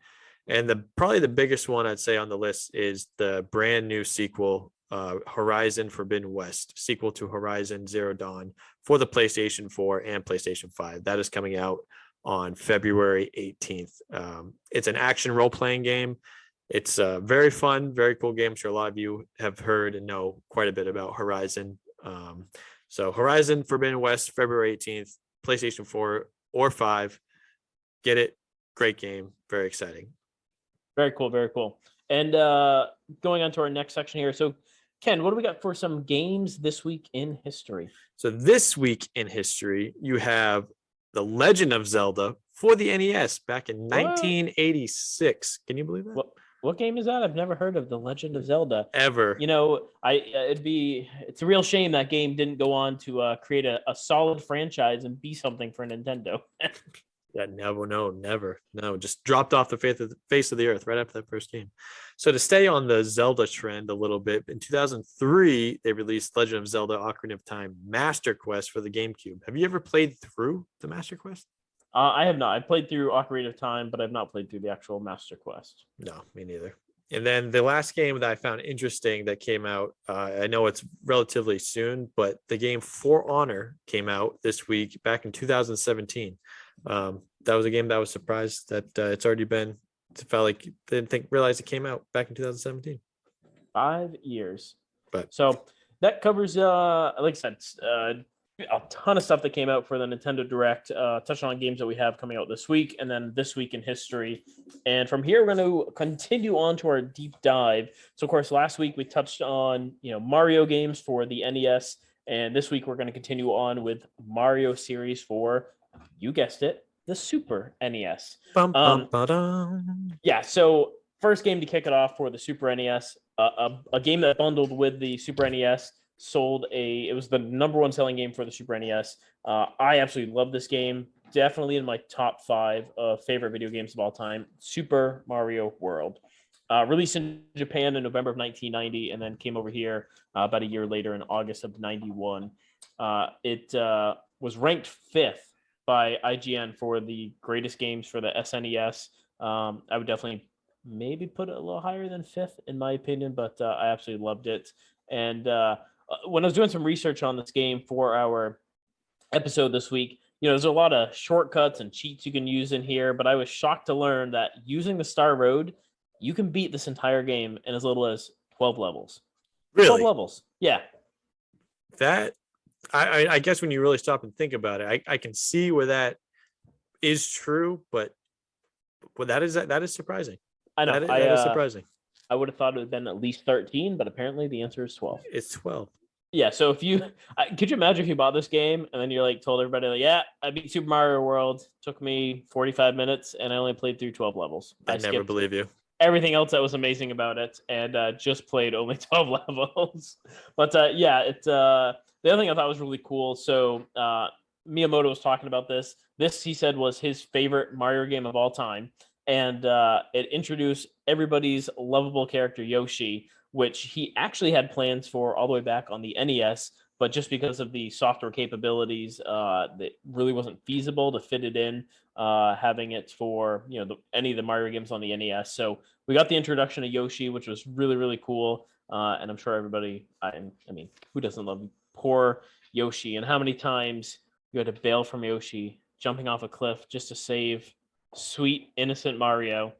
And probably the biggest one I'd say on the list is the brand new sequel, Horizon Forbidden West, sequel to Horizon Zero Dawn for the PlayStation 4 and PlayStation 5. That is coming out on February 18th. It's an action role-playing game. It's a very fun, very cool game. I'm sure a lot of you have heard and know quite a bit about Horizon. So Horizon Forbidden West, February 18th, PlayStation 4 or 5. Get it. Great game. Very exciting. Very cool. Very cool. And going on to our next section here. So, Ken, what do we got for some games this week in history? So this week in history, you have The Legend of Zelda for the NES back in 1986. Can you believe that? What game is that? I've never heard of The Legend of Zelda. Ever. You know, it's a real shame that game didn't go on to create a solid franchise and be something for Nintendo. Yeah, never. No, just dropped off the face of the earth right after that first game. So to stay on the Zelda trend a little bit, in 2003, they released Legend of Zelda Ocarina of Time Master Quest for the GameCube. Have you ever played through the Master Quest? I have not. I played through Ocarina of Time, but I've not played through the actual Master Quest. No, me neither. And then the last game that I found interesting that came out, I know it's relatively soon, but the game For Honor came out this week back in 2017. That was a game that I was surprised that it's already been. It felt like didn't realize it came out back in 2017. 5 years. But so that covers, like I said, a ton of stuff that came out for the Nintendo Direct. Touching on games that we have coming out this week, and then this week in history. And from here, we're going to continue on to our deep dive. So, of course, last week we touched on Mario games for the NES, and this week we're going to continue on with Mario series for, you guessed it, the Super NES. Yeah, so first game to kick it off for the Super NES, a game that bundled with the Super NES, it was the number one selling game for the Super NES. I absolutely love this game. Definitely in my top 5 of favorite video games of all time, Super Mario World. Released in Japan in November of 1990, and then came over here about a year later in August of 91. It was ranked 5th by IGN for the greatest games for the SNES. I would definitely maybe put it a little higher than 5th in my opinion, but I absolutely loved it. And when I was doing some research on this game for our episode this week, there's a lot of shortcuts and cheats you can use in here, but I was shocked to learn that using the Star Road, you can beat this entire game in as little as 12 levels. 12 Really? levels. Yeah. That I guess when you really stop and think about it, I can see where that is true, but that is surprising. I know. That is surprising. I would have thought it would have been at least 13, but apparently the answer is 12. It's 12. Yeah, so if you could you imagine if you bought this game and then you're like told everybody like, yeah, I beat Super Mario World, took me 45 minutes and I only played through 12 levels. I I never skipped believe you. everything else that was amazing about it and just played only 12 levels. But yeah, it's the other thing I thought was really cool. So Miyamoto was talking about this. This he said was his favorite Mario game of all time, and it introduced everybody's lovable character Yoshi, which he actually had plans for all the way back on the NES, but just because of the software capabilities, it really wasn't feasible to fit it in, having it for any of the Mario games on the NES. So we got the introduction of Yoshi, which was really really cool, and I'm sure everybody, I mean, who doesn't love poor Yoshi? And how many times you had to bail from Yoshi, jumping off a cliff just to save sweet innocent Mario,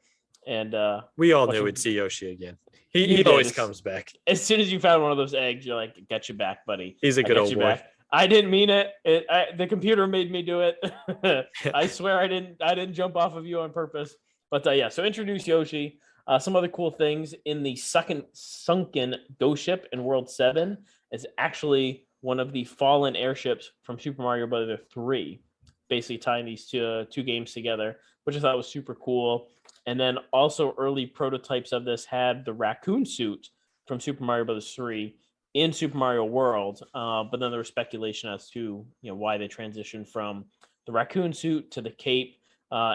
and we all knew we'd see Yoshi again. He did. always comes back. As soon as you found one of those eggs, you're like, "Got you back, buddy." He's a good old boy. Back. I didn't mean it. The computer made me do it. I swear I didn't jump off of you on purpose. But yeah, so introduce Yoshi. Some other cool things in the sunken ghost ship in World 7 is actually one of the fallen airships from Super Mario Bros. 3, basically tying these two games together, which I thought was super cool. And then also early prototypes of this had the raccoon suit from Super Mario Bros. 3 in Super Mario World. But then there was speculation as to why they transitioned from the raccoon suit to the cape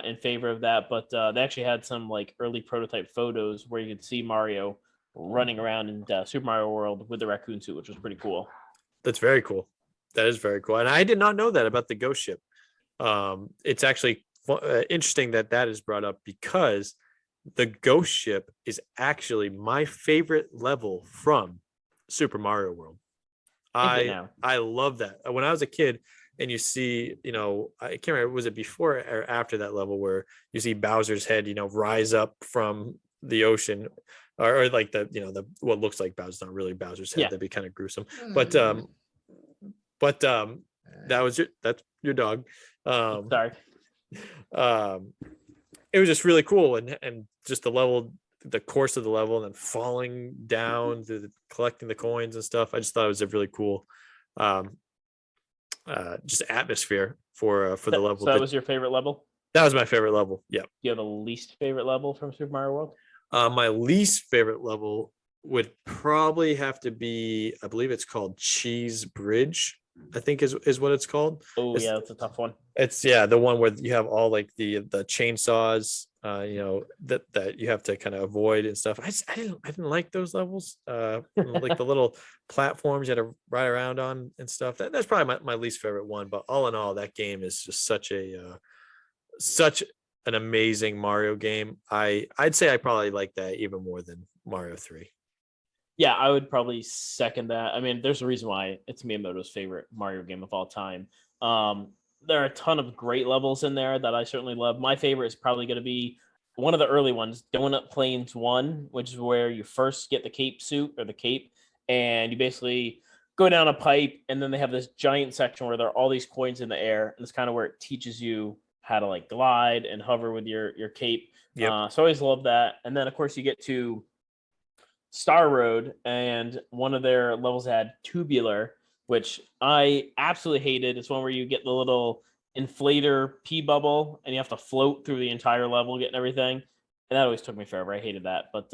in favor of that. But they actually had some like early prototype photos where you could see Mario running around in Super Mario World with the raccoon suit, which was pretty cool. That's very cool. That is very cool. And I did not know that about the ghost ship. It's actually interesting that is brought up because the ghost ship is actually my favorite level from Super Mario World. I love that. When I was a kid and you see, I can't remember, was it before or after that level where you see Bowser's head, rise up from the ocean, or like the what looks like Bowser's not really Bowser's head. That'd be kind of gruesome. But that's your dog. Sorry. It was just really cool, and just the course of the level, and then falling down to collecting the coins and stuff. I just thought it was a really cool just atmosphere for the level. So that was your favorite level? That was my favorite level. Yeah. Do you have a least favorite level from Super Mario World? My least favorite level would probably have to be, I believe it's called Cheese Bridge, I think is what it's called. Oh yeah, that's a tough one. It's the one where you have all like the chainsaws, that you have to kind of avoid and stuff. I didn't like those levels. Like the little platforms you had to ride around on and stuff. That's probably my least favorite one. But all in all, that game is just such an amazing Mario game. I'd say I probably like that even more than Mario 3. Yeah, I would probably second that. I mean, there's a reason why it's Miyamoto's favorite Mario game of all time. There are a ton of great levels in there that I certainly love. My favorite is probably going to be one of the early ones, Donut Plains 1, which is where you first get the cape suit or the cape, and you basically go down a pipe, and then they have this giant section where there are all these coins in the air, and it's kind of where it teaches you how to like glide and hover with your cape. Yep. So I always love that. And then, of course, you get to Star Road, and one of their levels had Tubular, which I absolutely hated. It's one where you get the little inflator pee bubble and you have to float through the entire level getting everything, and that always took me forever. I hated that, but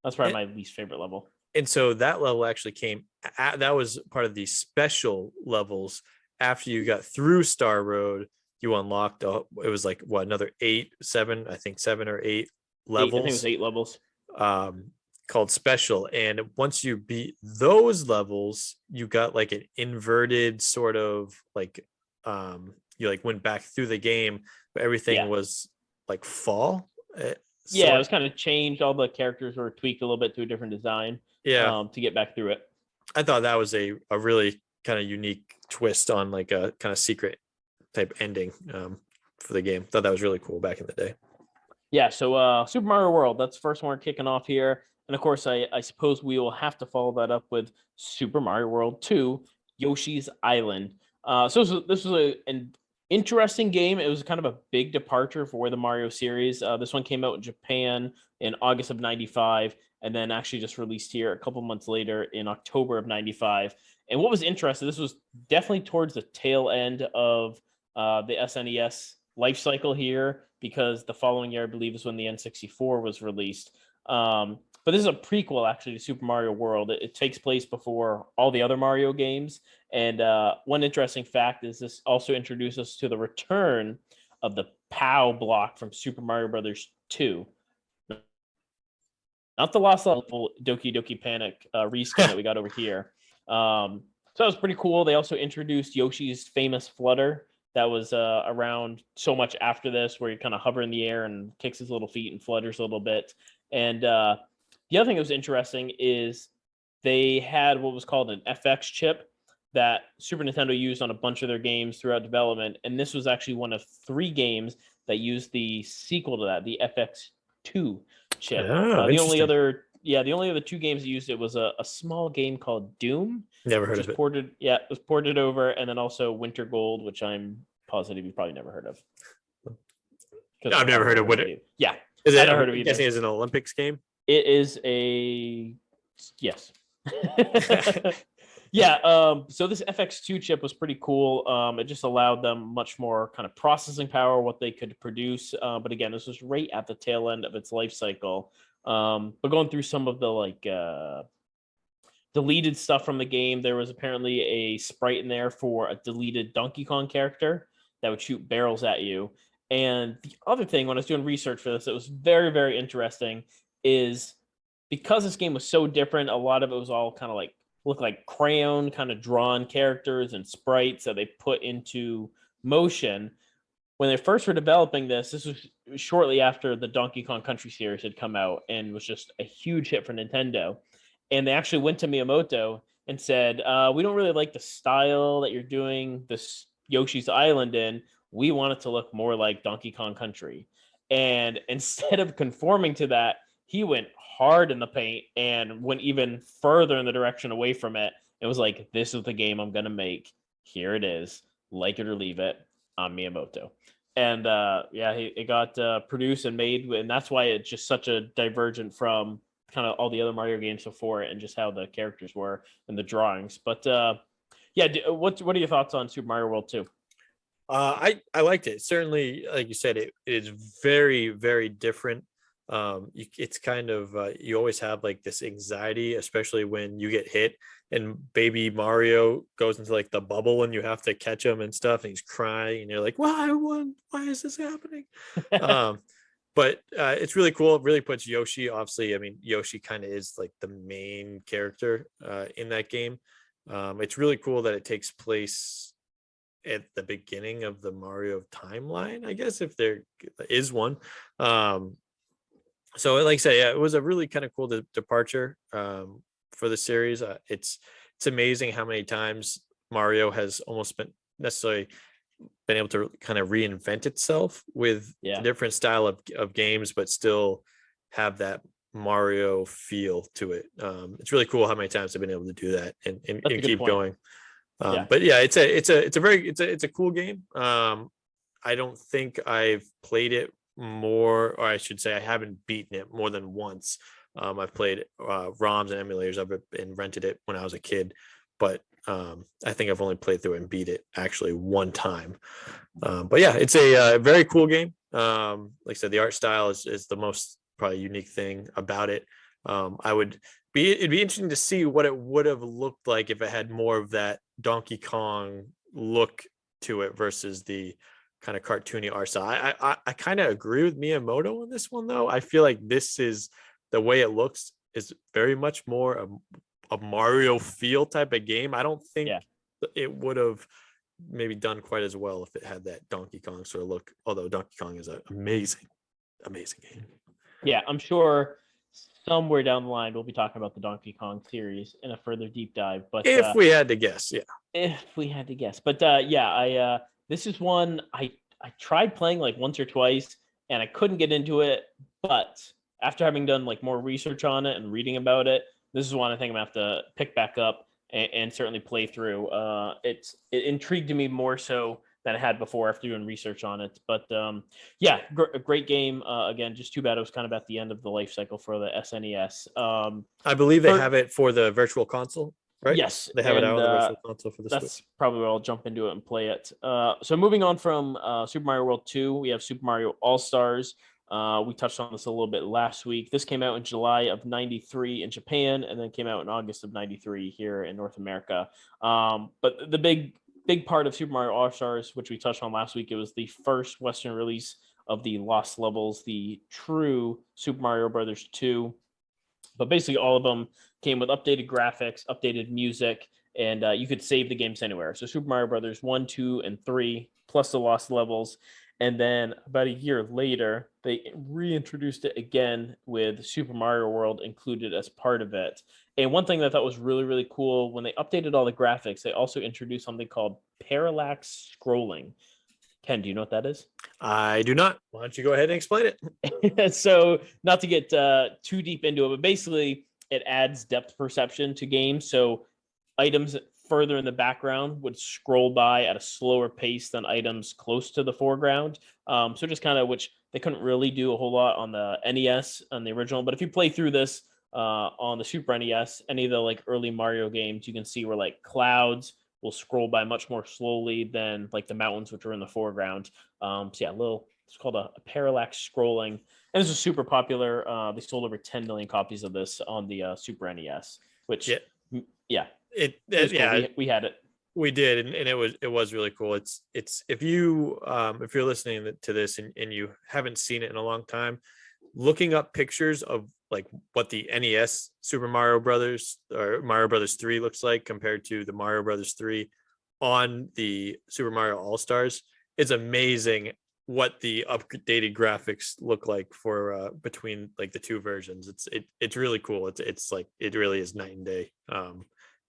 that's probably my least favorite level. And so that level actually that was part of the special levels. After you got through Star Road, you unlocked it was like another 7 or 8 levels. I think it was 8 levels. Called special, and once you beat those levels, you got like an inverted sort of like you like went back through the game, but everything was like fall. It was kind of changed. All the characters were tweaked a little bit to a different design. To get back through it. I thought that was a really kind of unique twist on like a kind of secret type ending for the game. Thought that was really cool back in the day. Yeah, so Super Mario World, that's the first one we're kicking off here. And of course, I suppose we will have to follow that up with Super Mario World 2, Yoshi's Island. So this was an interesting game. It was kind of a big departure for the Mario series. This one came out in Japan in August of 95, and then actually just released here a couple months later in October of 95. And what was interesting, this was definitely towards the tail end of the SNES life cycle here, because the following year, I believe, is when the N64 was released. But this is a prequel, actually, to Super Mario World. It takes place before all the other Mario games. And one interesting fact is this also introduces us to the return of the POW block from Super Mario Brothers 2. Not the Lost Level Doki Doki Panic reskin that we got over here. So that was pretty cool. They also introduced Yoshi's famous flutter that was around so much after this, where you kind of hover in the air and kicks his little feet and flutters a little bit. And the other thing that was interesting is they had what was called an FX chip that Super Nintendo used on a bunch of their games throughout development. And this was actually one of 3 games that used the sequel to that, the FX2 chip. The only other 2 games that used it was a small game called Doom. Never heard of it. It was ported over, and then also Winter Gold, which I'm positive you've probably never heard of. I've never heard of Winter. Yeah, Is it? I never heard of I'm either. guessing it's an Olympics game. It is yes. Yeah. So this FX2 chip was pretty cool. It just allowed them much more kind of processing power, what they could produce. But again, this was right at the tail end of its life cycle. But going through some of the deleted stuff from the game, there was apparently a sprite in there for a deleted Donkey Kong character that would shoot barrels at you. And the other thing, when I was doing research for this, it was very, very interesting, is because this game was so different, a lot of it was all kind of like look like crayon kind of drawn characters and sprites that they put into motion. When they first were developing this was shortly after the Donkey Kong Country series had come out and was just a huge hit for Nintendo. And they actually went to Miyamoto and said, we don't really like the style that you're doing this Yoshi's Island in. We want it to look more like Donkey Kong Country. And instead of conforming to that, he went hard in the paint and went even further in the direction away from it. It was like, this is the game I'm going to make. Here it is. Like it or leave it. I'm Miyamoto. And it got produced and made. And that's why it's just such a divergent from kind of all the other Mario games before it and just how the characters were and the drawings. But what are your thoughts on Super Mario World 2? I liked it. Certainly, like you said, it is very, very different. It's kind of you always have like this anxiety, especially when you get hit and baby Mario goes into like the bubble and you have to catch him and stuff, and he's crying and you're like, why is this happening? But it's really cool. It really puts Yoshi, obviously, I mean, Yoshi kind of is like the main character in that game. It's really cool that it takes place at the beginning of the Mario timeline, I guess, if there is one. So like I say, yeah, it was a really kind of cool departure for the series. It's amazing how many times Mario has almost been able to kind of reinvent itself with a different style of games, but still have that Mario feel to it. It's really cool how many times they've been able to do that and keep going. But yeah, it's a cool game. I don't think I've played it more, or I should say I haven't beaten it more than once. I've played ROMs and emulators of it and rented it when I was a kid, but I think I've only played through it and beat it actually one time. But yeah, it's a very cool game. Like I said, the art style is the most probably unique thing about it. It'd be interesting to see what it would have looked like if it had more of that Donkey Kong look to it versus the kind of cartoony art style. I kind of agree with Miyamoto on this one, though. I feel like this is the way it looks is very much more a Mario feel type of game. I don't think it would have maybe done quite as well if it had that Donkey Kong sort of look, although Donkey Kong is an amazing game. Yeah, I'm sure somewhere down the line we'll be talking about the Donkey Kong series in a further deep dive. But if we had to guess, but this is one I tried playing like once or twice and I couldn't get into it, but after having done like more research on it and reading about it, this is one I think I'm gonna have to pick back up and certainly play through. It intrigued me more so than I had before after doing research on it. But yeah, a great game. Again, just too bad it was kind of at the end of the life cycle for the SNES. I believe they have it for the virtual console, right? Yes, They have it out on the virtual console for the Switch. that's probably where I'll jump into it and play it. So moving on from Super Mario World 2, we have Super Mario All Stars. We touched on this a little bit last week. This came out in July of '93 in Japan, and then came out in August of '93 here in North America. But the big part of Super Mario All Stars, which we touched on last week, it was the first Western release of the Lost Levels, the true Super Mario Brothers 2. But basically, all of them came with updated graphics, updated music, and you could save the games anywhere. So Super Mario Brothers 1, 2, and 3, plus the Lost Levels. And then about a year later, they reintroduced it again with Super Mario World included as part of it. And one thing that I thought was really, really cool, when they updated all the graphics, they also introduced something called parallax scrolling. Ken, do you know what that is? I do not. Why don't you go ahead and explain it? So, not to get too deep into it, but basically, it adds depth perception to games. So, items further in the background would scroll by at a slower pace than items close to the foreground. So just kind of, which they couldn't really do a whole lot on the NES on the original. But if you play through this on the Super NES, any of the like early Mario games, you can see where like clouds will scroll by much more slowly than like the mountains, which are in the foreground. So yeah, it's called a parallax scrolling. And this is super popular. They sold over 10 million copies of this on the Super NES, which yeah. It cool. We had it. We did, and it was really cool. It's if you're listening to this and you haven't seen it in a long time, looking up pictures of like what the NES Super Mario Brothers or Mario Brothers 3 looks like compared to the Mario Brothers 3 on the Super Mario All Stars, it's amazing what the updated graphics look like for between like the two versions. It's really cool. It's like it really is night and day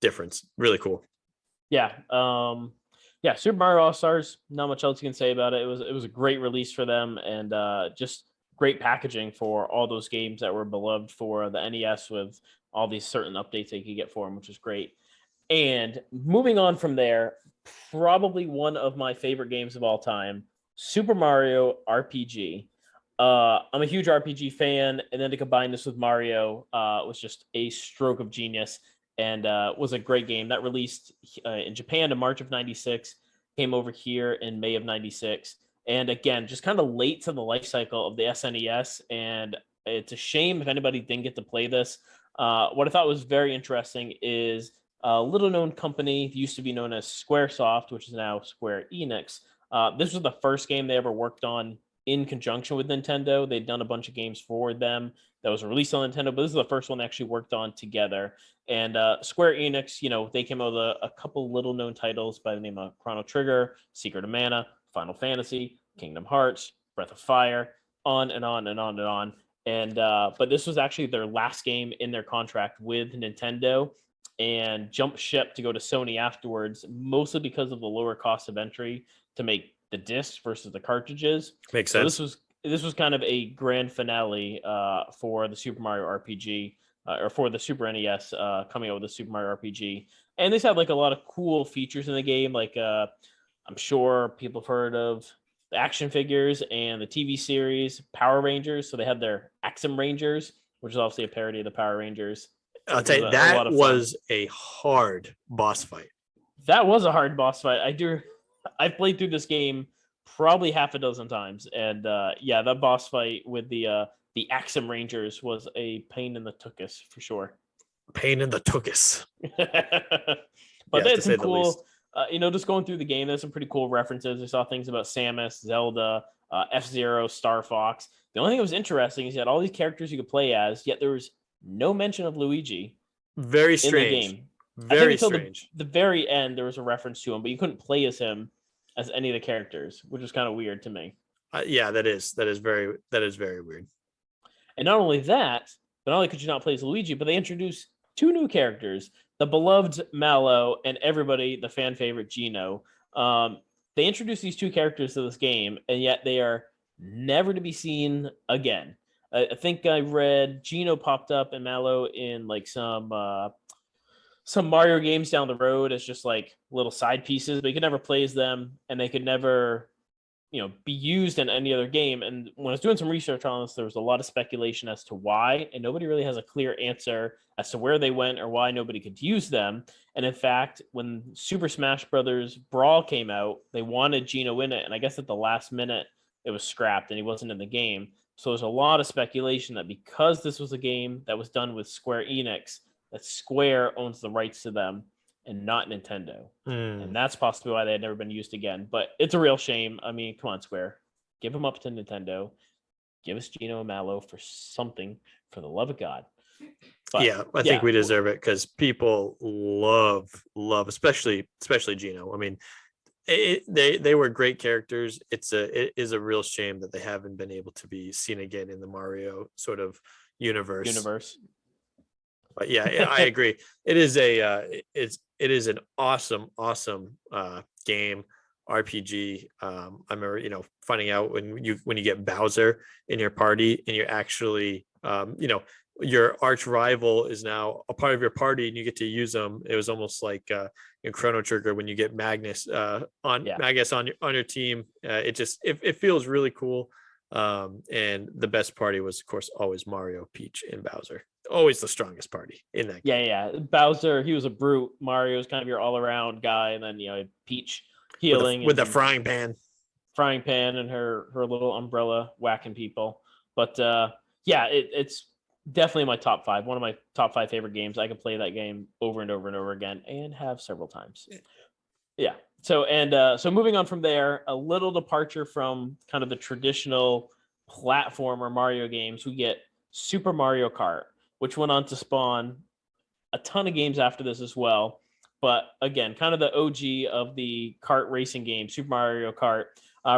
difference. Really cool. Yeah. Yeah, Super Mario All Stars, not much else you can say about it. It was a great release for them, and just great packaging for all those games that were beloved for the NES with all these certain updates they could get for them, which is great. And moving on from there, probably one of my favorite games of all time, Super Mario RPG. I'm a huge RPG fan, and then to combine this with Mario was just a stroke of genius, and was a great game that released in Japan in March of '96, came over here in May of '96, and again, just kind of late to the life cycle of the SNES, and it's a shame if anybody didn't get to play this. What I thought was very interesting is a little known company used to be known as Squaresoft, which is now Square Enix. This was the first game they ever worked on in conjunction with Nintendo. They'd done a bunch of games for them that was released on Nintendo, but this is the first one they actually worked on together. And Square Enix, they came out with a couple little known titles by the name of Chrono Trigger, Secret of Mana, Final Fantasy, Kingdom Hearts, Breath of Fire, on and on and on and on. And but this was actually their last game in their contract with Nintendo, and jumped ship to go to Sony afterwards, mostly because of the lower cost of entry to make the discs versus the cartridges. Makes sense. So this was kind of a grand finale for the Super Mario RPG, or for the Super NES coming out with the Super Mario RPG. And this had like a lot of cool features in the game. Like I'm sure people have heard of the action figures and the TV series Power Rangers. So they had their Axum Rangers, which is obviously a parody of the Power Rangers. I'll tell you, that was a hard boss fight. That was a hard boss fight. I've played through this game probably half a dozen times, and yeah, that boss fight with the Axum Rangers was a pain in the tuchus for sure. Pain in the tuchus. But they had some cool, just going through the game, there's some pretty cool references. I saw things about Samus, Zelda, F-Zero, Star Fox. The only thing that was interesting is you had all these characters you could play as, yet there was no mention of Luigi. Very strange. In the game. Very strange. The very end, there was a reference to him, but you couldn't play as him as any of the characters, which was kind of weird to me. Yeah, that is very weird. And not only that, but not only could you not play as Luigi, but they introduced two new characters, the beloved Mallow and everybody, the fan favorite Gino. They introduced these two characters to this game, and yet they are never to be seen again. I think I read Gino popped up and Mallow in like some Mario games down the road as just like little side pieces, but you could never play as them, and they could never, be used in any other game. And when I was doing some research on this, there was a lot of speculation as to why, and nobody really has a clear answer as to where they went or why nobody could use them. And in fact, when Super Smash Brothers Brawl came out, they wanted Gino in it, and I guess at the last minute it was scrapped and he wasn't in the game. So there's a lot of speculation that because this was a game that was done with Square Enix, that Square owns the rights to them and not Nintendo. And that's possibly why they had never been used again. But it's a real shame. I mean, come on, Square. Give them up to Nintendo. Give us Gino and Mallow for something, for the love of God. But, yeah, I think we deserve it because people love, especially Gino. I mean, they were great characters. It is a real shame that they haven't been able to be seen again in the Mario sort of universe. But yeah, I agree. It is an awesome game, RPG. I remember finding out when you get Bowser in your party and you're actually your arch rival is now a part of your party and you get to use them. It was almost like in Chrono Trigger when you get Magnus on your team. It feels really cool. And the best party was of course always Mario, Peach, and Bowser. Always the strongest party in that game. Yeah. Bowser, he was a brute. Mario's kind of your all-around guy, and then Peach healing with a frying pan and her little umbrella whacking people. But it's definitely my top 5. One of my top 5 favorite games. I could play that game over and over and over again and have several times. Yeah. So moving on from there, a little departure from kind of the traditional platformer Mario games, we get Super Mario Kart, which went on to spawn a ton of games after this as well. But again, kind of the OG of the kart racing game, Super Mario Kart,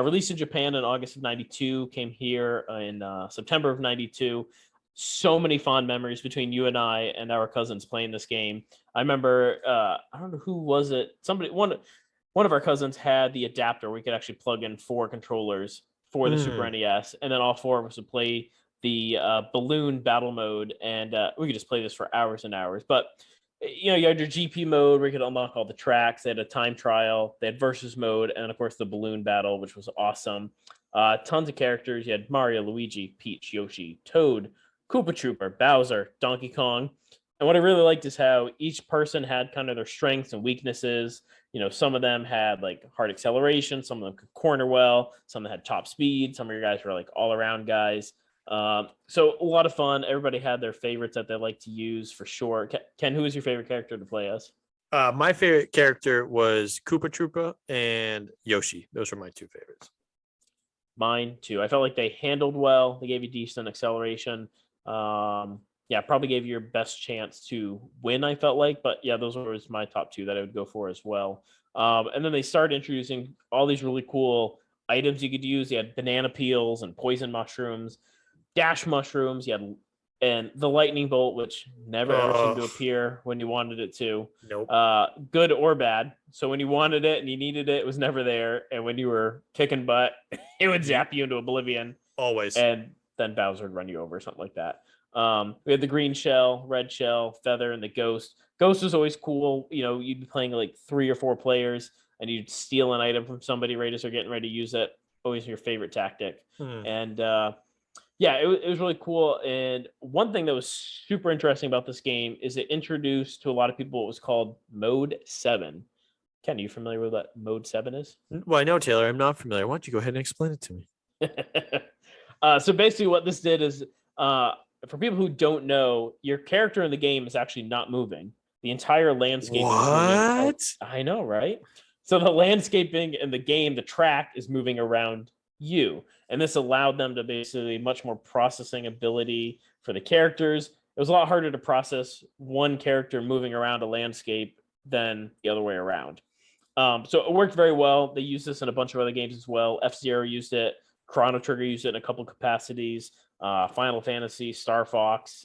released in Japan in August of 92, came here in September of 92. So many fond memories between you and I and our cousins playing this game. I remember, I don't know who was it. One of our cousins had the adapter where we could actually plug in 4 controllers for the Super NES, and then all 4 of us would play the balloon battle mode, and we could just play this for hours and hours. But you had your GP mode where you could unlock all the tracks. They had a time trial, they had versus mode, and of course the balloon battle, which was awesome. Tons of characters. You had Mario, Luigi, Peach, Yoshi, Toad, Koopa Trooper, Bowser, Donkey Kong. And what I really liked is how each person had kind of their strengths and weaknesses. Some of them had like hard acceleration, some of them could corner well, some of them had top speed, some of your guys were like all around guys. So a lot of fun. Everybody had their favorites that they like to use for sure. Ken, who is your favorite character to play as? My favorite character was Koopa Troopa and Yoshi. Those were my 2 favorites. Mine too. I felt like they handled well. They gave you decent acceleration. Probably gave you your best chance to win, I felt like. But yeah, those were my top 2 that I would go for as well. And then they started introducing all these really cool items you could use. You had banana peels and poison mushrooms, dash mushrooms. You had and the lightning bolt, which never ever seemed to appear when you wanted it to. Nope. Good or bad. So when you wanted it and you needed it, it was never there. And when you were kicking butt, it would zap you into oblivion. Always. And then Bowser would run you over, something like that. We had the green shell, red shell, feather, and the ghost. Ghost was always cool. You'd be playing like 3 or 4 players, and you'd steal an item from somebody right as they're getting ready to use it. Always your favorite tactic. And it was really cool. And one thing that was super interesting about this game is it introduced to a lot of people what was called Mode 7. Ken, are you familiar with what Mode 7 is? Well, I know, Taylor. I'm not familiar. Why don't you go ahead and explain it to me? So basically what this did is, for people who don't know, your character in the game is actually not moving. The entire landscape is moving. I know, right? So the landscaping in the game, the track is moving around you. And this allowed them to basically much more processing ability for the characters. It was a lot harder to process one character moving around a landscape than the other way around. So it worked very well. They used this in a bunch of other games as well. F-Zero used it. Chrono Trigger used it in a couple capacities. Final Fantasy, Star Fox,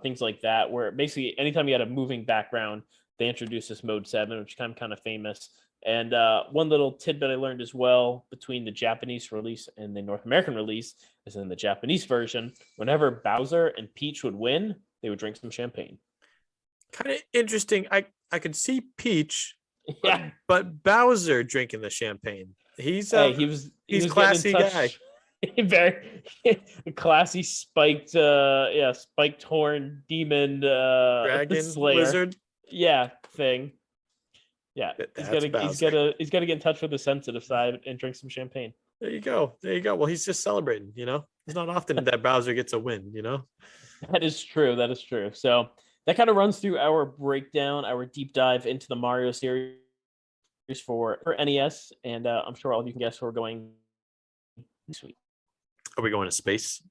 things like that, where basically anytime you had a moving background, they introduced this Mode 7, which is kind of famous. And one little tidbit I learned as well between the Japanese release and the North American release is in the Japanese version, whenever Bowser and Peach would win, they would drink some champagne. Kind of interesting. I could see Peach, Yeah. but Bowser drinking the champagne. He's Hey, he was classy getting in guy. touch. Very classy spiked spiked horn demon Dragon slayer. lizard. Yeah, thing. Yeah. That's Bowser. He's gotta get in touch with the sensitive side and drink some champagne. There you go. There you go. Well, he's just celebrating, It's not often that Bowser gets a win, That is true. That is true. So that kind of runs through our breakdown, our deep dive into the Mario series for NES, and I'm sure all of you can guess where we're going this week. Are we going to space?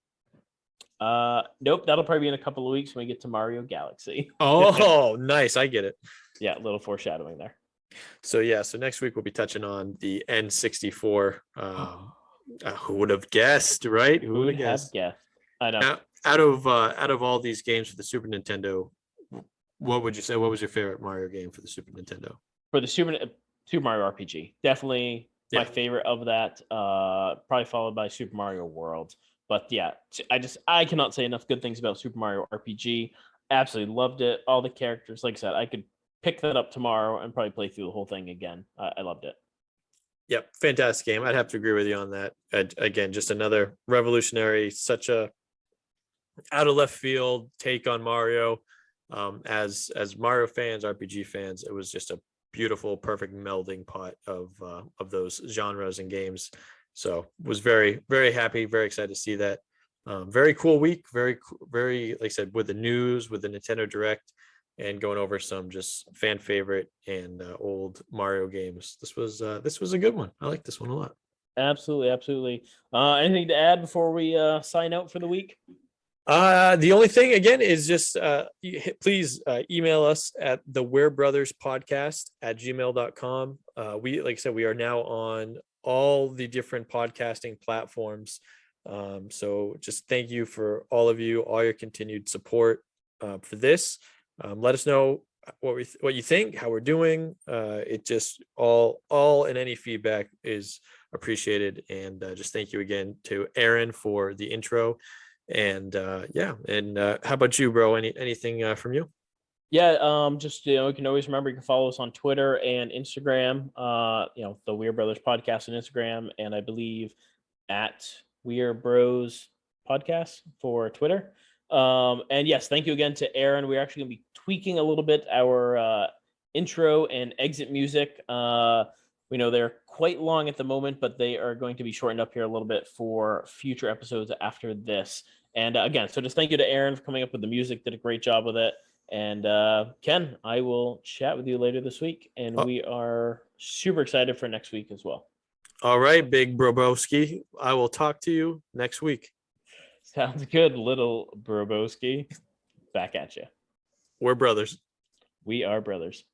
Nope. That'll probably be in a couple of weeks when we get to Mario Galaxy. Oh, nice. I get it. Yeah, a little foreshadowing there. So next week we'll be touching on the N64. Who would have guessed, right? Who would have guessed? I know. Now, out of all these games for the Super Nintendo, what would you say? What was your favorite Mario game for the Super Nintendo? For the Super Mario RPG, definitely my favorite of that. Probably followed by Super Mario World. But yeah, I cannot say enough good things about Super Mario RPG. Absolutely loved it. All the characters, like I said, I could pick that up tomorrow and probably play through the whole thing again. I loved it. Yep, fantastic game. I'd have to agree with you on that. Again, just another revolutionary, such a out of left field take on Mario. As Mario fans, RPG fans, it was just a beautiful, perfect melding pot of those genres and games. So was very, very happy, very excited to see that. Very cool week. Very, like I said, with the news, with the Nintendo Direct, and going over some just fan favorite and old Mario games. This was a good one. I like this one a lot. Absolutely. Anything to add before we sign out for the week? The only thing again is just please email us at the We're Brothers podcast at gmail.com. We, like I said, we are now on all the different podcasting platforms. So just thank you for all of you, all your continued support for this. Let us know what you think, how we're doing. It just all and any feedback is appreciated. And just thank you again to Aaron for the intro. And how about you, bro? Anything from you? Yeah, just you can always remember you can follow us on Twitter and Instagram. The Weird Brothers podcast on Instagram, and I believe at Weird Bros podcast for Twitter. And yes, thank you again to Aaron. We're actually gonna be tweaking a little bit our intro and exit music. We know they're quite long at the moment, but they are going to be shortened up here a little bit for future episodes after this. And again, so just thank you to Aaron for coming up with the music. Did a great job with it. And Ken, I will chat with you later this week. And we are super excited for next week as well. All right, Big Brobowski. I will talk to you next week. Sounds good, little Brobowski. Back at you. We're brothers. We are brothers.